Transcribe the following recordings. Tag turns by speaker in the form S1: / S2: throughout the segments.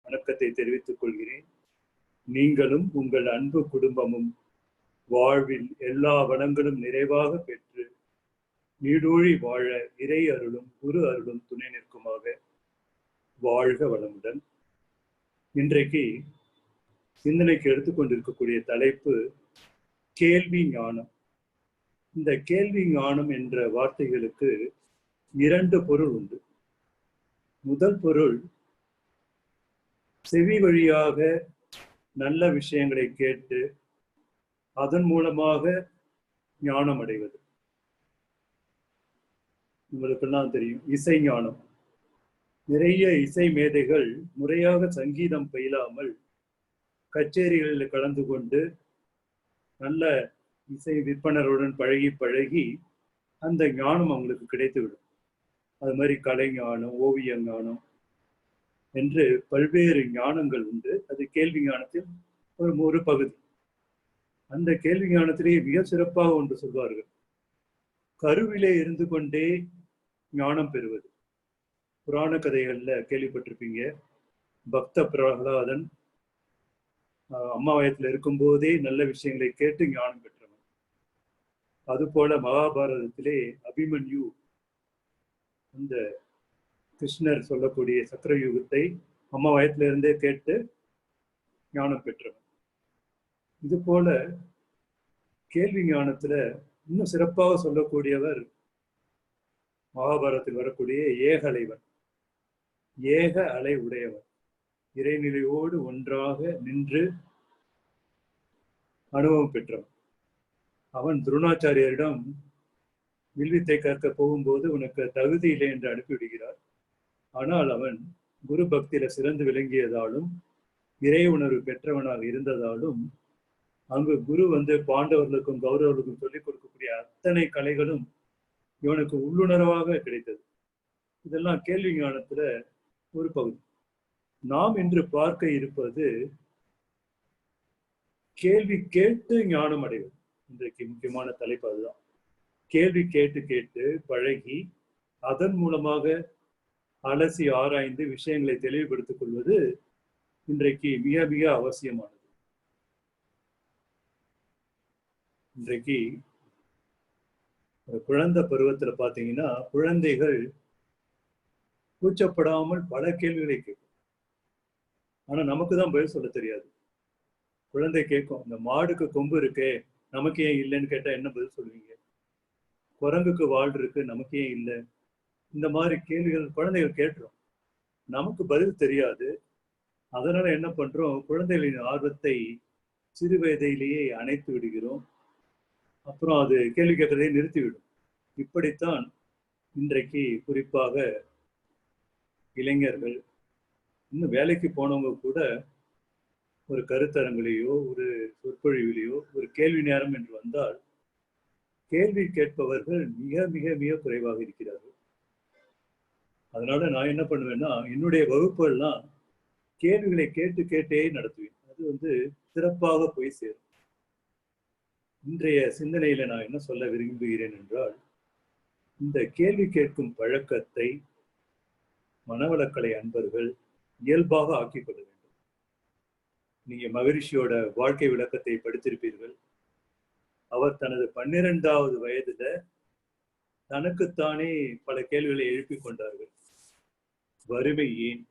S1: வணக்கத்தை தெரிவித்துக் கொள்கிறேன். நீங்களும் உங்கள் அன்பு குடும்பமும் வாழ்வில் எல்லா வளங்களும் நிறைவாக பெற்று நீடூழி வாழ இறை அருளும் குரு அருளும் துணை நிற்குமாக. வாழ்க வளமுடன். இன்றைக்கு சிந்தனைக்கு எடுத்துக்கொண்டிருக்கக்கூடிய தலைப்பு கேள்வி ஞானம். இந்த கேள்வி ஞானம் என்ற வார்த்தைகளுக்கு இரண்டு பொருள் உண்டு. முதல் பொருள், செவி வழியாக நல்ல விஷயங்களை கேட்டு அதன் மூலமாக ஞானம் அடைவது. உங்களுக்கெல்லாம் தெரியும், இசை ஞானம். நிறைய இசை மேதைகள் முறையாக சங்கீதம் பயிலாமல் கச்சேரிகளில் கலந்து கொண்டு நல்ல இசை விற்பனருடன் பழகி பழகி அந்த ஞானம் அவங்களுக்கு கிடைத்துவிடும். அது மாதிரி கலை ஞானம், ஓவிய ஞானம் என்று பல்வேறு ஞானங்கள் உண்டு. அது கேள்வி ஞானத்தில் ஒரு பகுதி. அந்த கேள்வி ஞானத்திலேயே மிக சிறப்பாக ஒன்று சொல்வார்கள், கருவிலே இருந்து கொண்டே ஞானம் பெறுவது. புராண கதைகள்ல கேள்விப்பட்டிருப்பீங்க. பக்த பிரகலாதன் அம்மா வயத்துல இருக்கும்போதே நல்ல விஷயங்களை கேட்டு ஞானம் பெற்றவன். அதுபோல மகாபாரதத்திலே அபிமன்யு அந்த கிருஷ்ணர் சொல்லக்கூடிய சக்கரயுகத்தை அம்மா வயத்துல இருந்தே கேட்டு ஞானம் பெற்றவன். இது போல கேள்வி ஞானத்துல இன்னும் சிறப்பாக சொல்லக்கூடியவர் மகாபாரதத்தில் வரக்கூடிய ஏகலைவன். ஏக அலை உடையவன், இறைநிலையோடு ஒன்றாக நின்று அனுபவம் பெற்றவன். அவன் துரோணாச்சாரியரிடம் வில்வித்தை கற்க போகும்போது உனக்கு தகுதி இல்லை என்று அனுப்பிவிடுகிறார். ஆனால் அவன் குரு பக்தியில சிறந்து விளங்கியதாலும் இறை உணர்வு பெற்றவனாக இருந்ததாலும் அங்கு குரு பாண்டவர்களுக்கும் கௌரவர்களுக்கும் சொல்லிக் கொடுக்கக்கூடிய அத்தனை கலைகளும் இவனுக்கு உள்ளுணர்வாக கிடைத்தது. இதெல்லாம் கேள்வி ஞானத்துல ஒரு பகுதி. நாம் இன்று பார்க்க இருப்பது கேள்வி கேட்டு ஞானம் அடைவது. இன்றைக்கு முக்கியமான தலைப்பு அதுதான். கேள்வி கேட்டு கேட்டு பழகி அதன் மூலமாக அலசி ஆராய்ந்து விஷயங்களை தெளிவுபடுத்திக் கொள்வது இன்றைக்கு மிக மிக அவசியமானது. இன்றைக்கு குழந்தை பருவத்துல பாத்தீங்கன்னா குழந்தைகள் கூச்சப்படாமல் பல கேள்விகளை கேட்கும். ஆனா நமக்கு தான் பதில் சொல்ல தெரியாது. குழந்தை கேட்கும், இந்த மாடுக்கு கொம்பு இருக்கே நமக்கு ஏன் இல்லைன்னு கேட்டா என்ன பதில் சொல்லுவீங்க? குரங்குக்கு வால் இருக்கு நமக்கு ஏன் இல்லை? இந்த மாதிரி கேள்விகள் குழந்தைகள் கேட்டுரும். நமக்கு பதில் தெரியாது. அதனால என்ன பண்றோம், குழந்தைகளின் ஆர்வத்தை சிறு வயதிலேயே அணைத்து விடுகிறோம். அப்புறம் அது கேள்வி கேட்கறதை நிறுத்திவிடும். இப்படித்தான் இன்றைக்கு குறிப்பாக இளைஞர்கள், இன்னும் வேலைக்கு போனவங்க கூட ஒரு கருத்தரங்கிலேயோ ஒரு சொற்பொழிவிலேயோ ஒரு கேள்வி நேரம் என்று வந்தால் கேள்வி கேட்பவர்கள் மிக மிக மிக குறைவாக இருக்கிறார்கள். அதனால நான் என்ன பண்ணுவேன்னா, என்னுடைய வகுப்புகள்லாம் கேள்விகளை கேட்டு கேட்டே நடத்துவேன். அது சிறப்பாக போய் சேரும். இன்றைய சிந்தனையில நான் என்ன சொல்ல விரும்புகிறேன் என்றால், இந்த கேள்வி கேட்கும் பழக்கத்தை மனவளக்கலை அன்பர்கள் இயல்பாக ஆக்கிக் கொள்ள வேண்டும். நீங்க மகரிஷியோட வாழ்க்கை விளக்கத்தை படித்திருப்பீர்கள். அவர் தனது 12வது வயதுல தனக்குத்தானே பல கேள்விகளை எழுப்பிக் கொண்டார்கள். வறுமை ஏன்,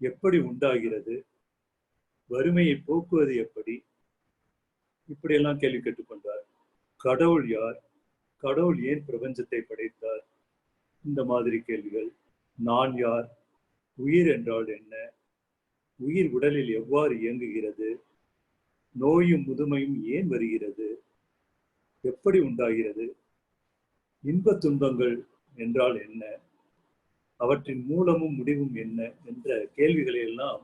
S1: எப்படி உண்டாகிறது, வறுமையை போக்குவது எப்படி, இப்படியெல்லாம் கேள்வி கேட்டுக்கொண்டார். கடவுள் யார், கடவுள் ஏன் பிரபஞ்சத்தை படைத்தார், இந்த மாதிரி கேள்விகள். நான் யார், உயிர் என்றால் என்ன, உயிர் உடலில் எவ்வாறு இயங்குகிறது, நோயும் முதுமையும் ஏன் வருகிறது, எப்படி உண்டாகிறது, இன்ப துன்பங்கள் என்றால் என்ன, அவற்றின் மூலமும் முடிவும் என்ன என்ற கேள்விகளை எல்லாம்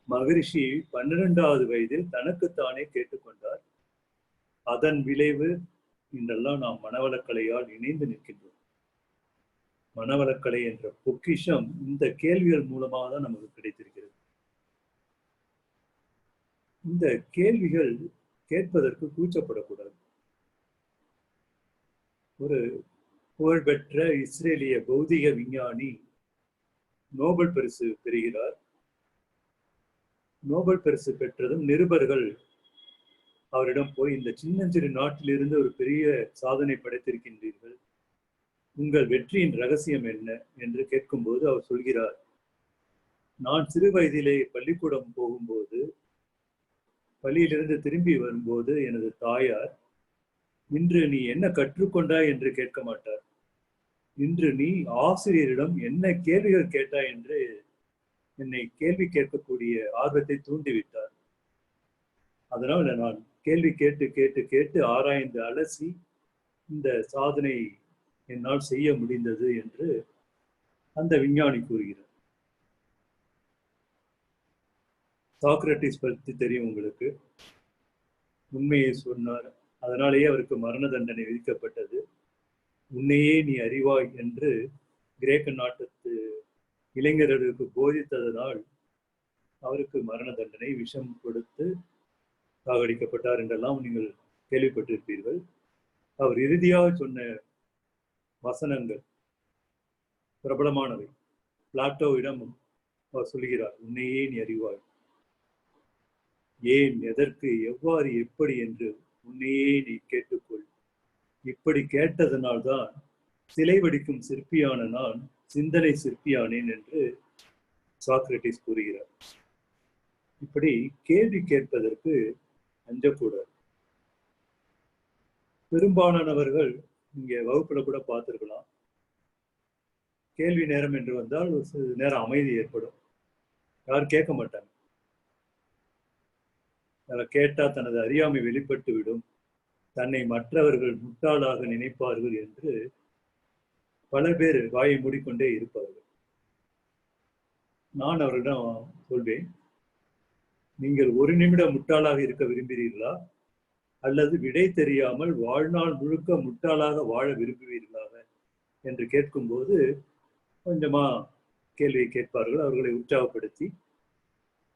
S1: மகரிஷி 12வது வயதில் தனக்குத்தானே கேட்டுக்கொண்டார். அதன் விளைவு இன்றெல்லாம் நாம் மனவளக்கலையால் இணைந்து நிற்கின்றோம். மனவளக்கலை என்ற பொக்கிஷம் இந்த கேள்விகள் மூலமாக தான் நமக்கு கிடைத்திருக்கிறது. இந்த கேள்விகள் கேட்பதற்கு கூச்சப்படக்கூடாது. ஒரு புகழ்பெற்ற இஸ்ரேலிய பௌதிக விஞ்ஞானி நோபல் பரிசு பெறுகிறார். நோபல் பரிசு பெற்றதும் நிருபர்கள் அவரிடம் போய், இந்த சின்னஞ்சிறு நாட்டிலிருந்து ஒரு பெரிய சாதனை படைத்திருக்கின்றீர்கள், உங்கள் வெற்றியின் ரகசியம் என்ன என்று கேட்கும்போது அவர் சொல்கிறார், நான் சிறு வயதிலே பள்ளிக்கூடம் போகும்போது, பள்ளியிலிருந்து திரும்பி வரும்போது எனது தாயார், இன்று நீ என்ன கற்றுக்கொண்டாய் என்று கேட்க மாட்டார், இன்று நீ ஆசிரியரிடம் என்ன கேள்விகள் கேட்டாய் என்று என்னை கேள்வி கேட்கக்கூடிய ஆர்வத்தை தூண்டிவிட்டார். அதனால் நான் கேள்வி கேட்டு கேட்டு கேட்டு ஆராய்ந்து அலசி இந்த சாதனை என்னால் செய்ய முடிந்தது என்று அந்த விஞ்ஞானி கூறுகிறார். சாக்ரட்டிஸ் பற்றி தெரியும் உங்களுக்கு. உண்மையை சொன்னார், அதனாலேயே அவருக்கு மரண தண்டனை விதிக்கப்பட்டது. உன்னையே நீ அறிவாய் என்று கிரேக்க நாட்டத்து இளைஞர்களுக்கு போதித்ததனால் அவருக்கு மரண தண்டனை, விஷம் கொடுத்து சாகடிக்கப்பட்டார் என்றெல்லாம் நீங்கள் கேள்விப்பட்டிருப்பீர்கள். அவர் இறுதியாக சொன்ன வசனங்கள் பிரபலமானவை. பிளாட்டோவிடம் அவர் சொல்கிறார், உன்னையே நீ அறிவாய், ஏன், எதற்கு, எவ்வாறு, எப்படி என்று உன்னையே நீ கேட்டுக்கொள். இப்படி கேட்டதனால்தான் சிலை வடிக்கும் சிற்பியான நான் சிந்தனை சிற்பியானேன் என்று சாக்ரட்டிஸ் கூறுகிறார். இப்படி கேள்வி கேட்பதற்கு அஞ்சக்கூடாது. பெரும்பாலானவர்கள் இங்க வகுப்புல கூட பார்த்திருக்கலாம், கேள்வி நேரம் என்று வந்தால் ஒரு சில நேரம் அமைதி ஏற்படும், யாரும் கேட்க மாட்டாங்க. கேட்டா தனது அறியாமை வெளிப்பட்டு விடும், தன்னை மற்றவர்கள் முட்டாளாக நினைப்பார்கள் என்று பல பேர் வாயை மூடிக்கொண்டே இருப்பார்கள். நான் அவரிடம் சொல்வேன், நீங்கள் ஒரு நிமிடம் முட்டாளாக இருக்க விரும்புகிறீர்களா, அல்லது விடை தெரியாமல் வாழ்நாள் முழுக்க முட்டாளாக வாழ விரும்புவீர்களாக என்று கேட்கும்போது கொஞ்சமா கேள்வியை கேட்பார்கள். அவர்களை உற்சாகப்படுத்தி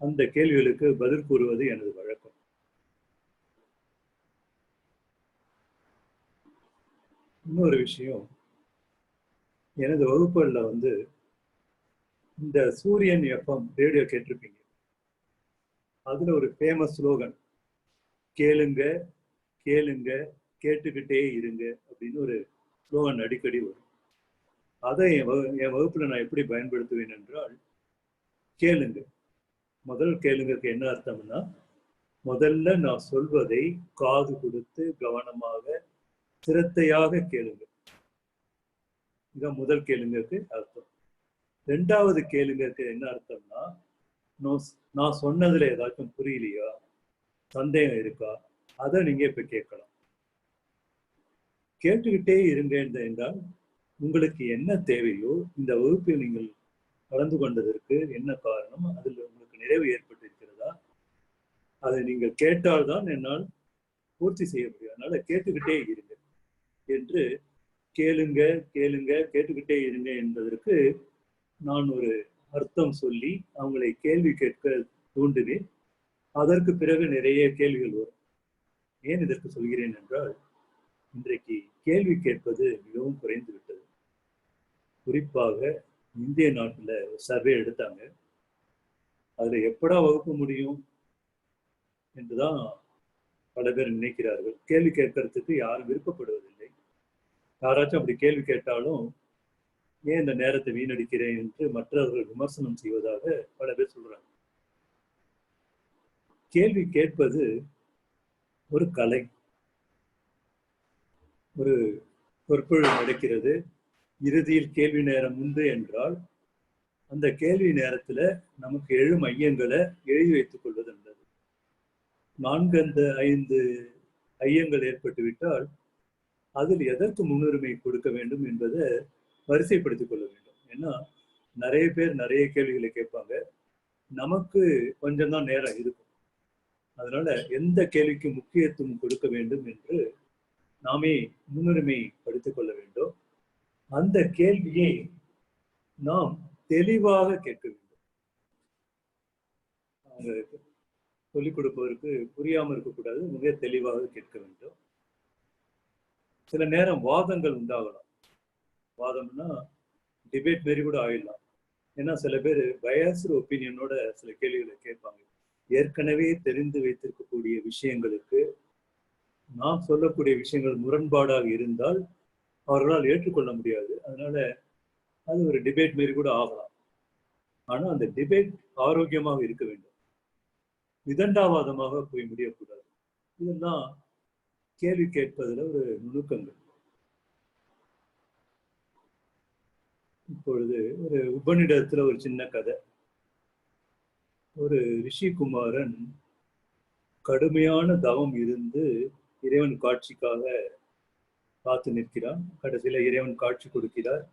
S1: அந்த கேள்விகளுக்கு பதில் கூறுவது எனது வழக்கம். இன்னொரு விஷயம், எனது வகுப்புகளில் இந்த சூரியன் எஃப்எம் ரேடியோ கேட்டிருப்பீங்க. அதுல ஒரு ஃபேமஸ் ஸ்லோகன், கேளுங்க கேளுங்க கேட்டுக்கிட்டே இருங்க அப்படின்னு ஒரு ஸ்லோகன் அடிக்கடி வரும். அதை என் வகுப்புல நான் எப்படி பயன்படுத்துவேன் என்றால், கேளுங்க. முதல் கேளுங்கக்கு என்ன அர்த்தம்னா, முதல்ல நான் சொல்வதை காது கொடுத்து கவனமாக சிரத்தையாக கேளுங்க. இதான் முதல் கேளுங்கக்கு அர்த்தம். ரெண்டாவது கேளுங்கக்கு என்ன அர்த்தம்னா, நான் சொன்னதுல ஏதாச்சும் புரியலையா, சந்தேகம் இருக்கா, அதை நீங்க இப்ப கேட்கலாம். கேட்டுக்கிட்டே இருங்க என்றால் உங்களுக்கு என்ன தேவையோ, இந்த வகுப்பில் நீங்கள் கலந்து கொண்டதற்கு என்ன காரணம், அதில் உங்களுக்கு நிறைவு ஏற்பட்டிருக்கிறதா, அதை நீங்கள் கேட்டால்தான் என்னால் பூர்த்தி செய்ய முடியும். அதனால கேட்டுக்கிட்டே இருங்க என்று, கேளுங்க கேளுங்க கேட்டுக்கிட்டே இருங்க என்பதற்கு நான் ஒரு அர்த்தம் சொல்லி அவங்களை கேள்வி கேட்க தூண்டினேன். அதற்கு பிறகு நிறைய கேள்விகள் வரும். ஏன் இதற்கு சொல்கிறேன் என்றால், இன்றைக்கு கேள்வி கேட்பது மிகவும் குறைந்து விட்டது. குறிப்பாக இந்திய நாட்டுல சர்வே எடுத்தாங்க. அதுல எப்படா வகுப்பு முடியும் என்றுதான் பல பேர் நினைக்கிறார்கள். கேள்வி கேட்கறதுக்கு யாரும் விருப்பப்படுவதில்லை. யாராச்சும் அப்படி கேள்வி கேட்டாலும், ஏன் இந்த நேரத்தை வீணடிக்கிறேன் என்று மற்றவர்கள் விமர்சனம் செய்வதாக பல பேர் சொல்றாங்க. கேள்வி கேட்பது ஒரு கலை. ஒரு சொற்பொழிவு நடக்கிறது, இறுதியில் கேள்வி நேரம் உண்டு என்றால் அந்த கேள்வி நேரத்துல நமக்கு எழும் ஐயங்களை எழுதி வைத்துக் கொள்வது நல்லது. 4-5 ஐயங்கள் ஏற்பட்டு விட்டால் அதில் எதற்கு முன்னுரிமை கொடுக்க வேண்டும் என்பதை வரிசைப்படுத்திக் கொள்ள வேண்டும். ஏன்னா நிறைய பேர் நிறைய கேள்விகளை கேட்பாங்க, நமக்கு கொஞ்சம் தான் நேரம் இருக்கும். அதனால எந்த கேள்விக்கு முக்கியத்துவம் கொடுக்க வேண்டும் என்று நாமே முன்னுரிமை படுத்திக் கொள்ள வேண்டும். அந்த கேள்வியை நாம் தெளிவாக கேட்க வேண்டும். அவங்க சொல்லிக் கொடுப்பதற்கு புரியாமல் இருக்கக்கூடாது, மிக தெளிவாக கேட்க வேண்டும். சில நேரம் வாதங்கள் உண்டாகலாம். வாதம்னா டிபேட் மாரி கூட ஆயிடலாம். ஏன்னா சில பேர் பயாஸ்டு ஒப்பீனியனோட சில கேள்விகளை கேட்பாங்க. ஏற்கனவே தெரிந்து வைத்திருக்கக்கூடிய விஷயங்களுக்கு நாம் சொல்லக்கூடிய விஷயங்கள் முரண்பாடாக இருந்தால் அவர்களால் ஏற்றுக்கொள்ள முடியாது. அதனால அது ஒரு டிபேட் மாரி கூட ஆகலாம். ஆனா அந்த டிபேட் ஆரோக்கியமாக இருக்க வேண்டும். விதண்டாவாதமாக போய் முடியக்கூடாது. இதெல்லாம் கேள்வி கேட்பதுல ஒரு நுணுக்கங்கள். இப்பொழுது ஒரு உபநிடதத்துல ஒரு சின்ன கதை. ஒரு ரிஷிகுமாரன் கடுமையான தவம் இருந்து இறைவன் காட்சிக்காக காத்து நிற்கிறான். கடைசியில இறைவன் காட்சி கொடுக்கிறார்.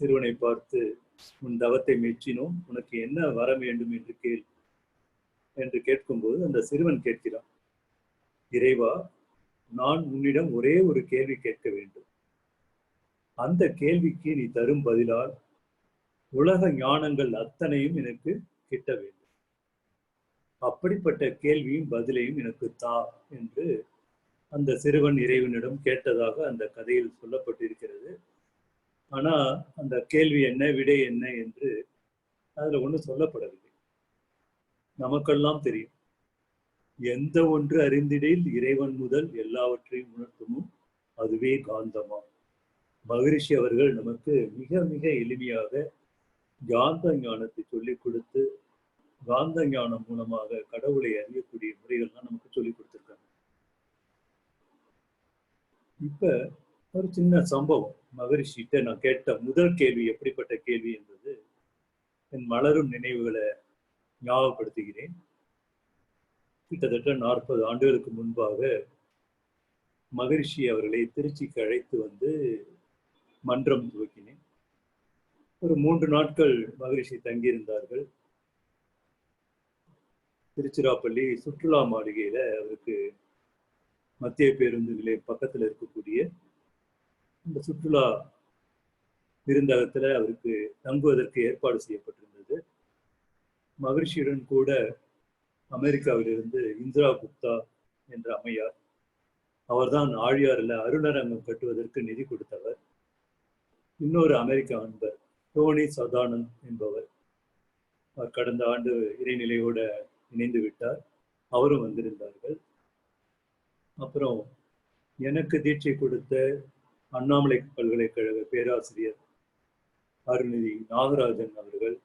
S1: சிறுவனை பார்த்து, உன் தவத்தை மெச்சினோம், உனக்கு என்ன வர வேண்டும் என்று கேள் என்று கேட்கும்போது அந்த சிறுவன் கேட்கிறான், இறைவா, நான் உன்னிடம் ஒரே ஒரு கேள்வி கேட்க வேண்டும். அந்த கேள்விக்கு நீ தரும் பதிலால் உலக ஞானங்கள் அத்தனையும் எனக்கு கிட்ட வேண்டும். அப்படிப்பட்ட கேள்வியும் பதிலையும் எனக்கு தா என்று அந்த சிறுவன் இறைவனிடம் கேட்டதாக அந்த கதையில் சொல்லப்பட்டிருக்கிறது. ஆனா அந்த கேள்வி என்ன, விடை என்ன என்று அதுல ஒண்ணும் சொல்லப்படவில்லை. நமக்கெல்லாம் தெரியும், எந்த ஒன்று அறிந்திடில் இறைவன் முதல் எல்லாவற்றையும் உணர்த்துமோ அதுவே காந்தமா. மகரிஷி அவர்கள் நமக்கு மிக மிக எளிமையாக காந்த ஞானத்தை சொல்லிக் கொடுத்து, காந்த ஞானம் மூலமாக கடவுளை அறியக்கூடிய முறைகள்லாம் நமக்கு சொல்லிக் கொடுத்திருக்காங்க. இப்ப ஒரு சின்ன சம்பவம், மகரிஷிட்ட நான் கேட்ட முதல் கேள்வி எப்படிப்பட்ட கேள்வி என்பது என் மலரும் நினைவுகளை ஞாபகப்படுத்துகிறேன். கிட்டத்தட்ட 40 ஆண்டுகளுக்கு முன்பாக மகரிஷி அவர்களை திருச்சிக்கு அழைத்து வந்து மன்றம் துவக்கினேன். ஒரு 3 நாட்கள் மகரிஷி தங்கியிருந்தார்கள். திருச்சிராப்பள்ளி சுற்றுலா மாளிகையில அவருக்கு மத்திய பேருந்து நிலையம் பக்கத்துல இருக்கக்கூடிய இந்த சுற்றுலா விருந்தகத்துல அவருக்கு தங்குவதற்கு ஏற்பாடு செய்யப்பட்டிருந்தது. மகரிஷியுடன் கூட அமெரிக்காவிலிருந்து இந்திரா குப்தா என்ற அம்மையார், அவர்தான் ஆழியாறுல அருளரங்கம் கட்டுவதற்கு நிதி கொடுத்தவர். இன்னொரு அமெரிக்க அன்பர் டோனி சதானந்த் என்பவர், அவர் கடந்த ஆண்டு இறைநிலையோட இணைந்து விட்டார், அவரும் வந்திருந்தார்கள். அப்புறம் எனக்கு தீட்சை கொடுத்த அண்ணாமலை பல்கலைக்கழக பேராசிரியர் அருள்நிதி நாகராஜன் அவர்கள்,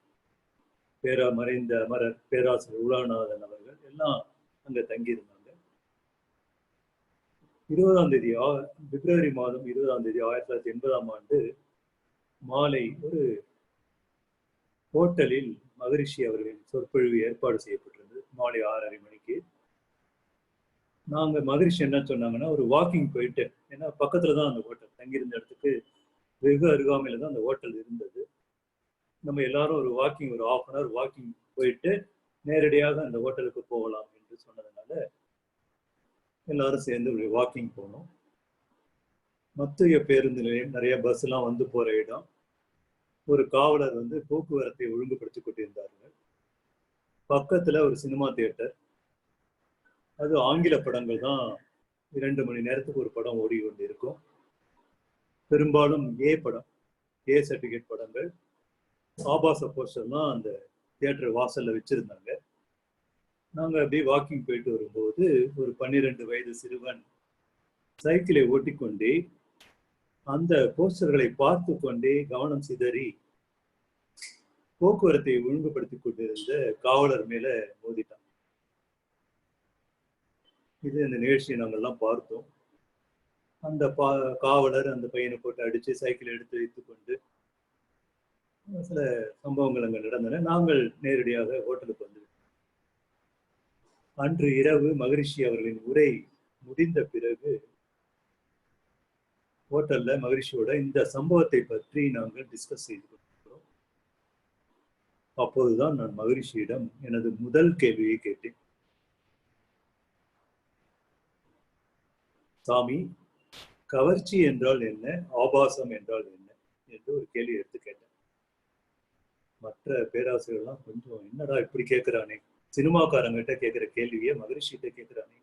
S1: மறைந்த அமரர் பேராசிரியர் உலகநாதன் அவர்கள் எல்லாம் அங்க தங்கியிருந்தாங்க. 20ஆம் தேதி பிப்ரவரி மாதம் 20ஆம் தேதி 1980ஆம் ஆண்டு மாலை ஒரு ஹோட்டலில் மகரிஷி அவர்களின் சொற்பொழிவு ஏற்பாடு செய்யப்பட்டிருந்தது. மாலை 6:30 மணிக்கு. நாங்க மகரிஷி என்ன சொன்னாங்கன்னா, ஒரு வாக்கிங் போயிட்டு, ஏன்னா பக்கத்துலதான் அந்த ஹோட்டல், தங்கியிருந்த இடத்துக்கு வெகு அருகாமையில தான் அந்த ஹோட்டல் இருந்தது. நம்ம எல்லாரும் ஒரு வாக்கிங், ஒரு 1/2 hour வாக்கிங் போயிட்டு நேரடியாக அந்த ஹோட்டலுக்கு போகலாம் என்று சொன்னதுனால எல்லாரும் சேர்ந்து ஒரு வாக்கிங் போனோம். மத்திய பேருந்து நிலையம், நிறைய பஸ் எல்லாம் வந்து போற இடம். ஒரு காவலர் வந்து போக்குவரத்தை ஒழுங்குபடுத்திக் கொண்டிருந்தார்கள். பக்கத்துல ஒரு சினிமா தியேட்டர், அது ஆங்கில படங்கள் தான் 2 மணி நேரத்துக்கு ஒரு படம் ஓடி கொண்டு இருக்கும். பெரும்பாலும் ஏ படம், ஏ சர்டிபிகேட் படங்கள், ஆபாச போஸ்டர்லாம் அந்த தியேட்டர் வாசல்ல வச்சிருந்தாங்க. நாங்க அப்படியே வாக்கிங் போயிட்டு வரும்போது ஒரு 12 வயது சிறுவன் சைக்கிளை ஓட்டிக்கொண்டே அந்த போஸ்டர்களை பார்த்து கொண்டே கவனம் சிதறி போக்குவரத்தை ஒழுங்குபடுத்திக் கொண்டிருந்த காவலர் மேல மோதிட்டான். இது இந்த நிகழ்ச்சியை நாங்கள்லாம் பார்த்தோம். அந்த காவலர் அந்த பையனை போட்டு அடிச்சு சைக்கிளை எடுத்து வைத்துக் கொண்டு சில சம்பவங்கள் அங்க நடந்தன. நாங்கள் நேரடியாக ஹோட்டலுக்கு வந்து அன்று இரவு மகரிஷி அவர்களின் உரை முடிந்த பிறகு ஹோட்டல்ல மகரிஷியோட இந்த சம்பவத்தை பற்றி நாங்கள் டிஸ்கஸ் செய்து கொண்டிருக்கிறோம். அப்போதுதான் நான் மகரிஷியிடம் எனது முதல் கேள்வியை கேட்டேன். சாமி, கவர்ச்சி என்றால் என்ன, ஆபாசம் என்றால் என்ன என்று ஒரு கேள்வி எடுத்து கேட்டேன். மற்ற பேராசிரியர்லாம் கொஞ்சம் என்னடா இப்படி கேட்கிறானே, சினிமாக்காரங்கிட்ட கேட்கிற கேள்வியை மகரிஷிகிட்ட கேட்கிறானே,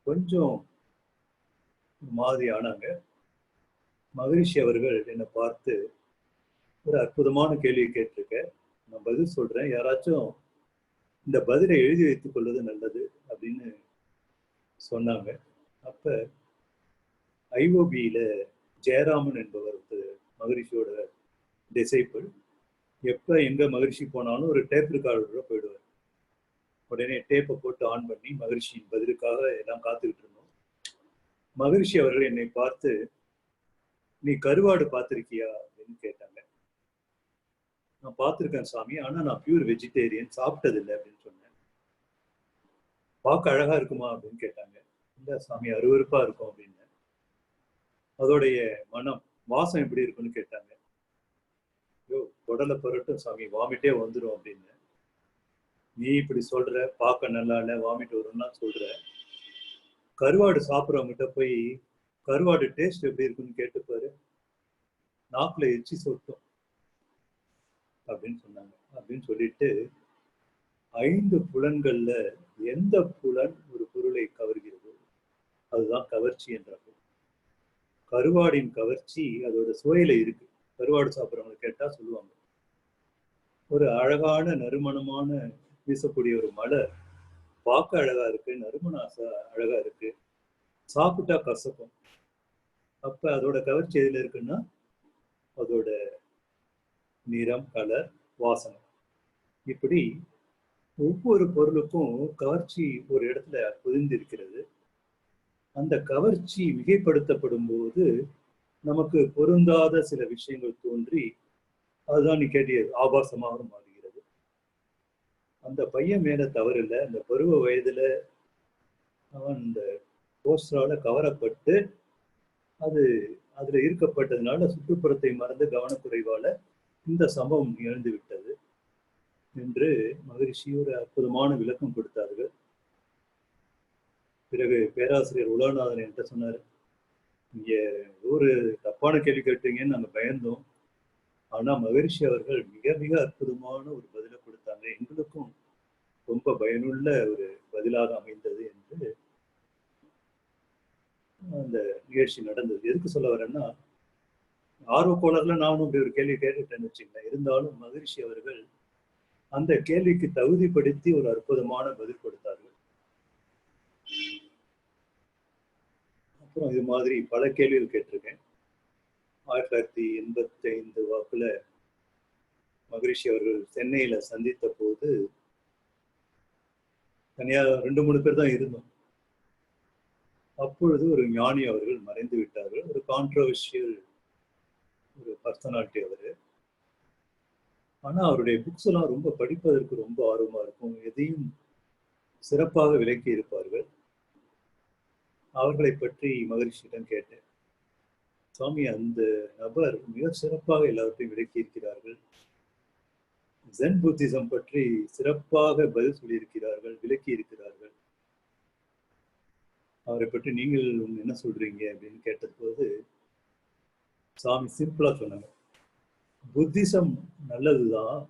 S1: கொஞ்சம் மாதிரி ஆனாங்க. மகரிஷி அவர்கள் என்னை பார்த்து, ஒரு அற்புதமான கேள்வியை கேட்டிருக்க, நான் பதில் சொல்றேன், யாராச்சும் இந்த பதிலை எழுதி வைத்துக் கொள்வது நல்லது அப்படின்னு சொன்னாங்க. அப்ப ஐஓபியில ஜெயராமன் என்பவர் மகரிஷியோட டிசைபிள். எப்ப எங்க மகரிஷி போனாலும் ஒரு டேப் ரெக்கார்டரோட போயிடுவார். உடனே டேப்பை போட்டு ஆன் பண்ணி மகரிஷியின் பதிலுக்காக எல்லாம் காத்துக்கிட்டு இருந்தோம். மகரிஷி அவர்கள் என்னை பார்த்து, நீ கருவாடு பார்த்திருக்கியா அப்படின்னு கேட்டாங்க. நான் பார்த்திருக்கேன் சாமி, ஆனா நான் பியூர் வெஜிடேரியன், சாப்பிட்டது இல்லை அப்படின்னு சொன்னேன். பார்க்க அழகா இருக்குமா அப்படின்னு கேட்டாங்க. இல்ல சாமி, அருவருப்பா இருக்கும் அப்படின்னு. அதோடைய மனம் வாசம் எப்படி இருக்குன்னு கேட்டாங்க. ஐயோ, உடலை பரட்டும் சாமி, வாமிட்டே வந்துடும் அப்படின்னு. நீ இப்படி சொல்ற, பார்க்க நல்லா இல்லை, வாமிட் வரும்னா சொல்ற, கருவாடு சாப்பிட்றவங்கிட்ட போய் கருவாடு டேஸ்ட் எப்படி இருக்குன்னு கேட்டுப்பாரு, நாக்குல எச்சி சொட்டும் அப்படின்னு சொன்னாங்க. அப்படின்னு சொல்லிட்டு 5 புலன்கள்ல எந்த புலன் ஒரு பொருளை கவர்கிறதோ அதுதான் கவர்ச்சி என்றார்கள். கருவாடின் கவர்ச்சி அதோட சுவையில இருக்கு. கருவாடு சாப்பிட்றவங்க கேட்டா சொல்லுவாங்க. ஒரு அழகான நறுமணமான வீசக்கூடிய ஒரு மலர் பார்க்க அழகா இருக்கு, நறுமணம் அழகா இருக்கு, சாப்பிட்டா கசக்கும். அப்ப அதோட கவர்ச்சி எதுல இருக்குன்னா அதோட நிறம், கலர், வாசனை. இப்படி ஒவ்வொரு பொருளுக்கும் கவர்ச்சி ஒரு இடத்துல புரிந்திருக்கிறது. அந்த கவர்ச்சி மிகைப்படுத்தப்படும் போது நமக்கு பொருந்தாத சில விஷயங்கள் தோன்றி அதுதான் நீ கேட்டியது ஆபாசமாக மாறுகிறது. அந்த பையன் மேல தவறு இல்லை. அந்த பருவ வயதுல அவன் இந்த போஸ்டரால கவரப்பட்டு அது அதுல ஈர்க்கப்பட்டதுனால சுற்றுப்புறத்தை மறந்து கவனக்குறைவால இந்த சம்பவம் நிகழ்ந்து விட்டது என்று மகரிஷி ஒரு அற்புதமான விளக்கம் கொடுத்தார்கள். பிறகு பேராசிரியர் உலகநாதன் என்கிட்ட சொன்னாரு, இங்க ஒரு தப்பான கேள்வி கேட்டீங்கன்னு நாங்க பயந்தோம். ஆனா மகரிஷி அவர்கள் மிக மிக அற்புதமான ஒரு பதிலை கொடுத்தாங்க, எங்களுக்கும் ரொம்ப பயனுள்ள ஒரு பதிலாக அமைந்தது என்று அந்த நிகழ்ச்சி நடந்தது. எதுக்கு சொல்ல வரேன்னா, ஆர்வ கோளர்ல நானும் அப்படி ஒரு கேள்வி கேட்டுட்டேன்னு வச்சுங்களேன். இருந்தாலும் மகரிஷி அவர்கள் அந்த கேள்விக்கு தகுதிப்படுத்தி ஒரு அற்புதமான பதில் கொடுத்தார்கள். அப்புறம் இது மாதிரி பல கேள்விகள் கேட்டிருக்கேன். 1985 வாக்குல மகரிஷி அவர்கள் சென்னையில சந்தித்த போது தனியா 2-3 பேர் தான் இருந்தோம். அப்பொழுது ஒரு ஞானி அவர்கள் மறைந்து விட்டார்கள். ஒரு கான்ட்ரோவர்ஷியல் ஒரு பர்சனாலிட்டி அவரு. ஆனா அவருடைய புக்ஸ் எல்லாம் ரொம்ப படிப்பதற்கு ரொம்ப ஆர்வமா இருக்கும். எதையும் சிறப்பாக விளக்கி இருப்பார்கள். அவர்களை பற்றி மகரிஷியிடம் கேட்டேன். சுவாமி, அந்த நபர் மிக சிறப்பாக எல்லாவற்றையும் விளக்கி இருக்கிறார்கள். ஜென் புத்திசம் பற்றி சிறப்பாக பதில் சொல்லியிருக்கிறார்கள், விளக்கி இருக்கிறார்கள். அவரை பற்றி நீங்கள் என்ன சொல்றீங்க அப்படின்னு கேட்டபோது சாமி சிம்பிளா சொன்னாங்க, புத்திசம் நல்லதுதான்,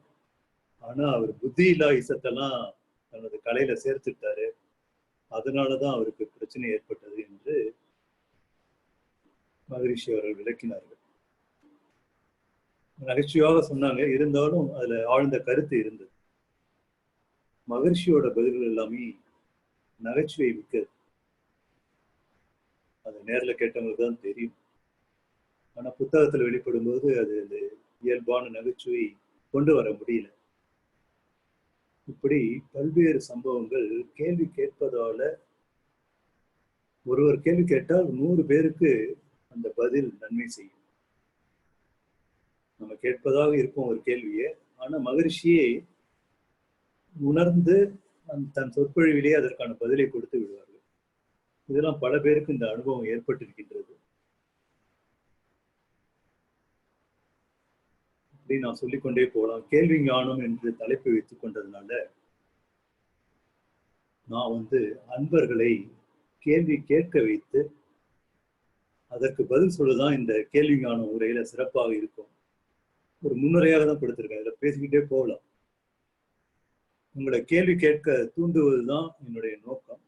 S1: ஆனா அவர் புத்தி இல்லா இசத்தெல்லாம் தனது கலையில சேர்த்துட்டாரு, அதனாலதான் அவருக்கு பிரச்சனை ஏற்பட்டது என்று மகரிஷி அவர்கள் விளக்கினார்கள். நகைச்சுவையாக சொன்னாங்க, இருந்தாலும் அதுல ஆழ்ந்த கருத்து இருந்தது. மகரிஷியோட பதில்கள் எல்லாமே நகைச்சுவை மிக்கது. அது நேரில் கேட்டவங்களுக்கு தான் தெரியும். ஆனா புத்தகத்துல வெளிப்படும் போது அது அந்த இயல்பான நகைச்சுவை கொண்டு வர முடியல. இப்படி பல்வேறு சம்பவங்கள் கேள்வி கேட்பதால, ஒருவர் கேள்வி கேட்டால் 100 பேருக்கு அந்த பதில் நன்மை செய்யும். நம்ம கேட்பதாக இருப்போம் ஒரு கேள்வியை, ஆனா மகரிஷியே உணர்ந்து தன் சொற்பொழிவிலேயே அதற்கான பதிலை கொடுத்து விடுவார்கள். இதெல்லாம் பல பேருக்கு இந்த அனுபவம் ஏற்பட்டிருக்கின்றது. அப்படி நான் சொல்லிக்கொண்டே போகலாம். கேள்வி ஞானம் என்று தலைப்பு வைத்துக் கொண்டதுனால நான் அன்பர்களை கேள்வி கேட்க வைத்து அதற்கு பதில் சொல்லதான் இந்த கேள்வி ஞானம் உரையில சிறப்பாக இருக்கும். ஒரு முன்னுரையாக தான் கொடுத்திருக்கேன். இதில் பேசிக்கிட்டே போகலாம். உங்களை கேள்வி கேட்க தூண்டுவதுதான் என்னுடைய நோக்கம்.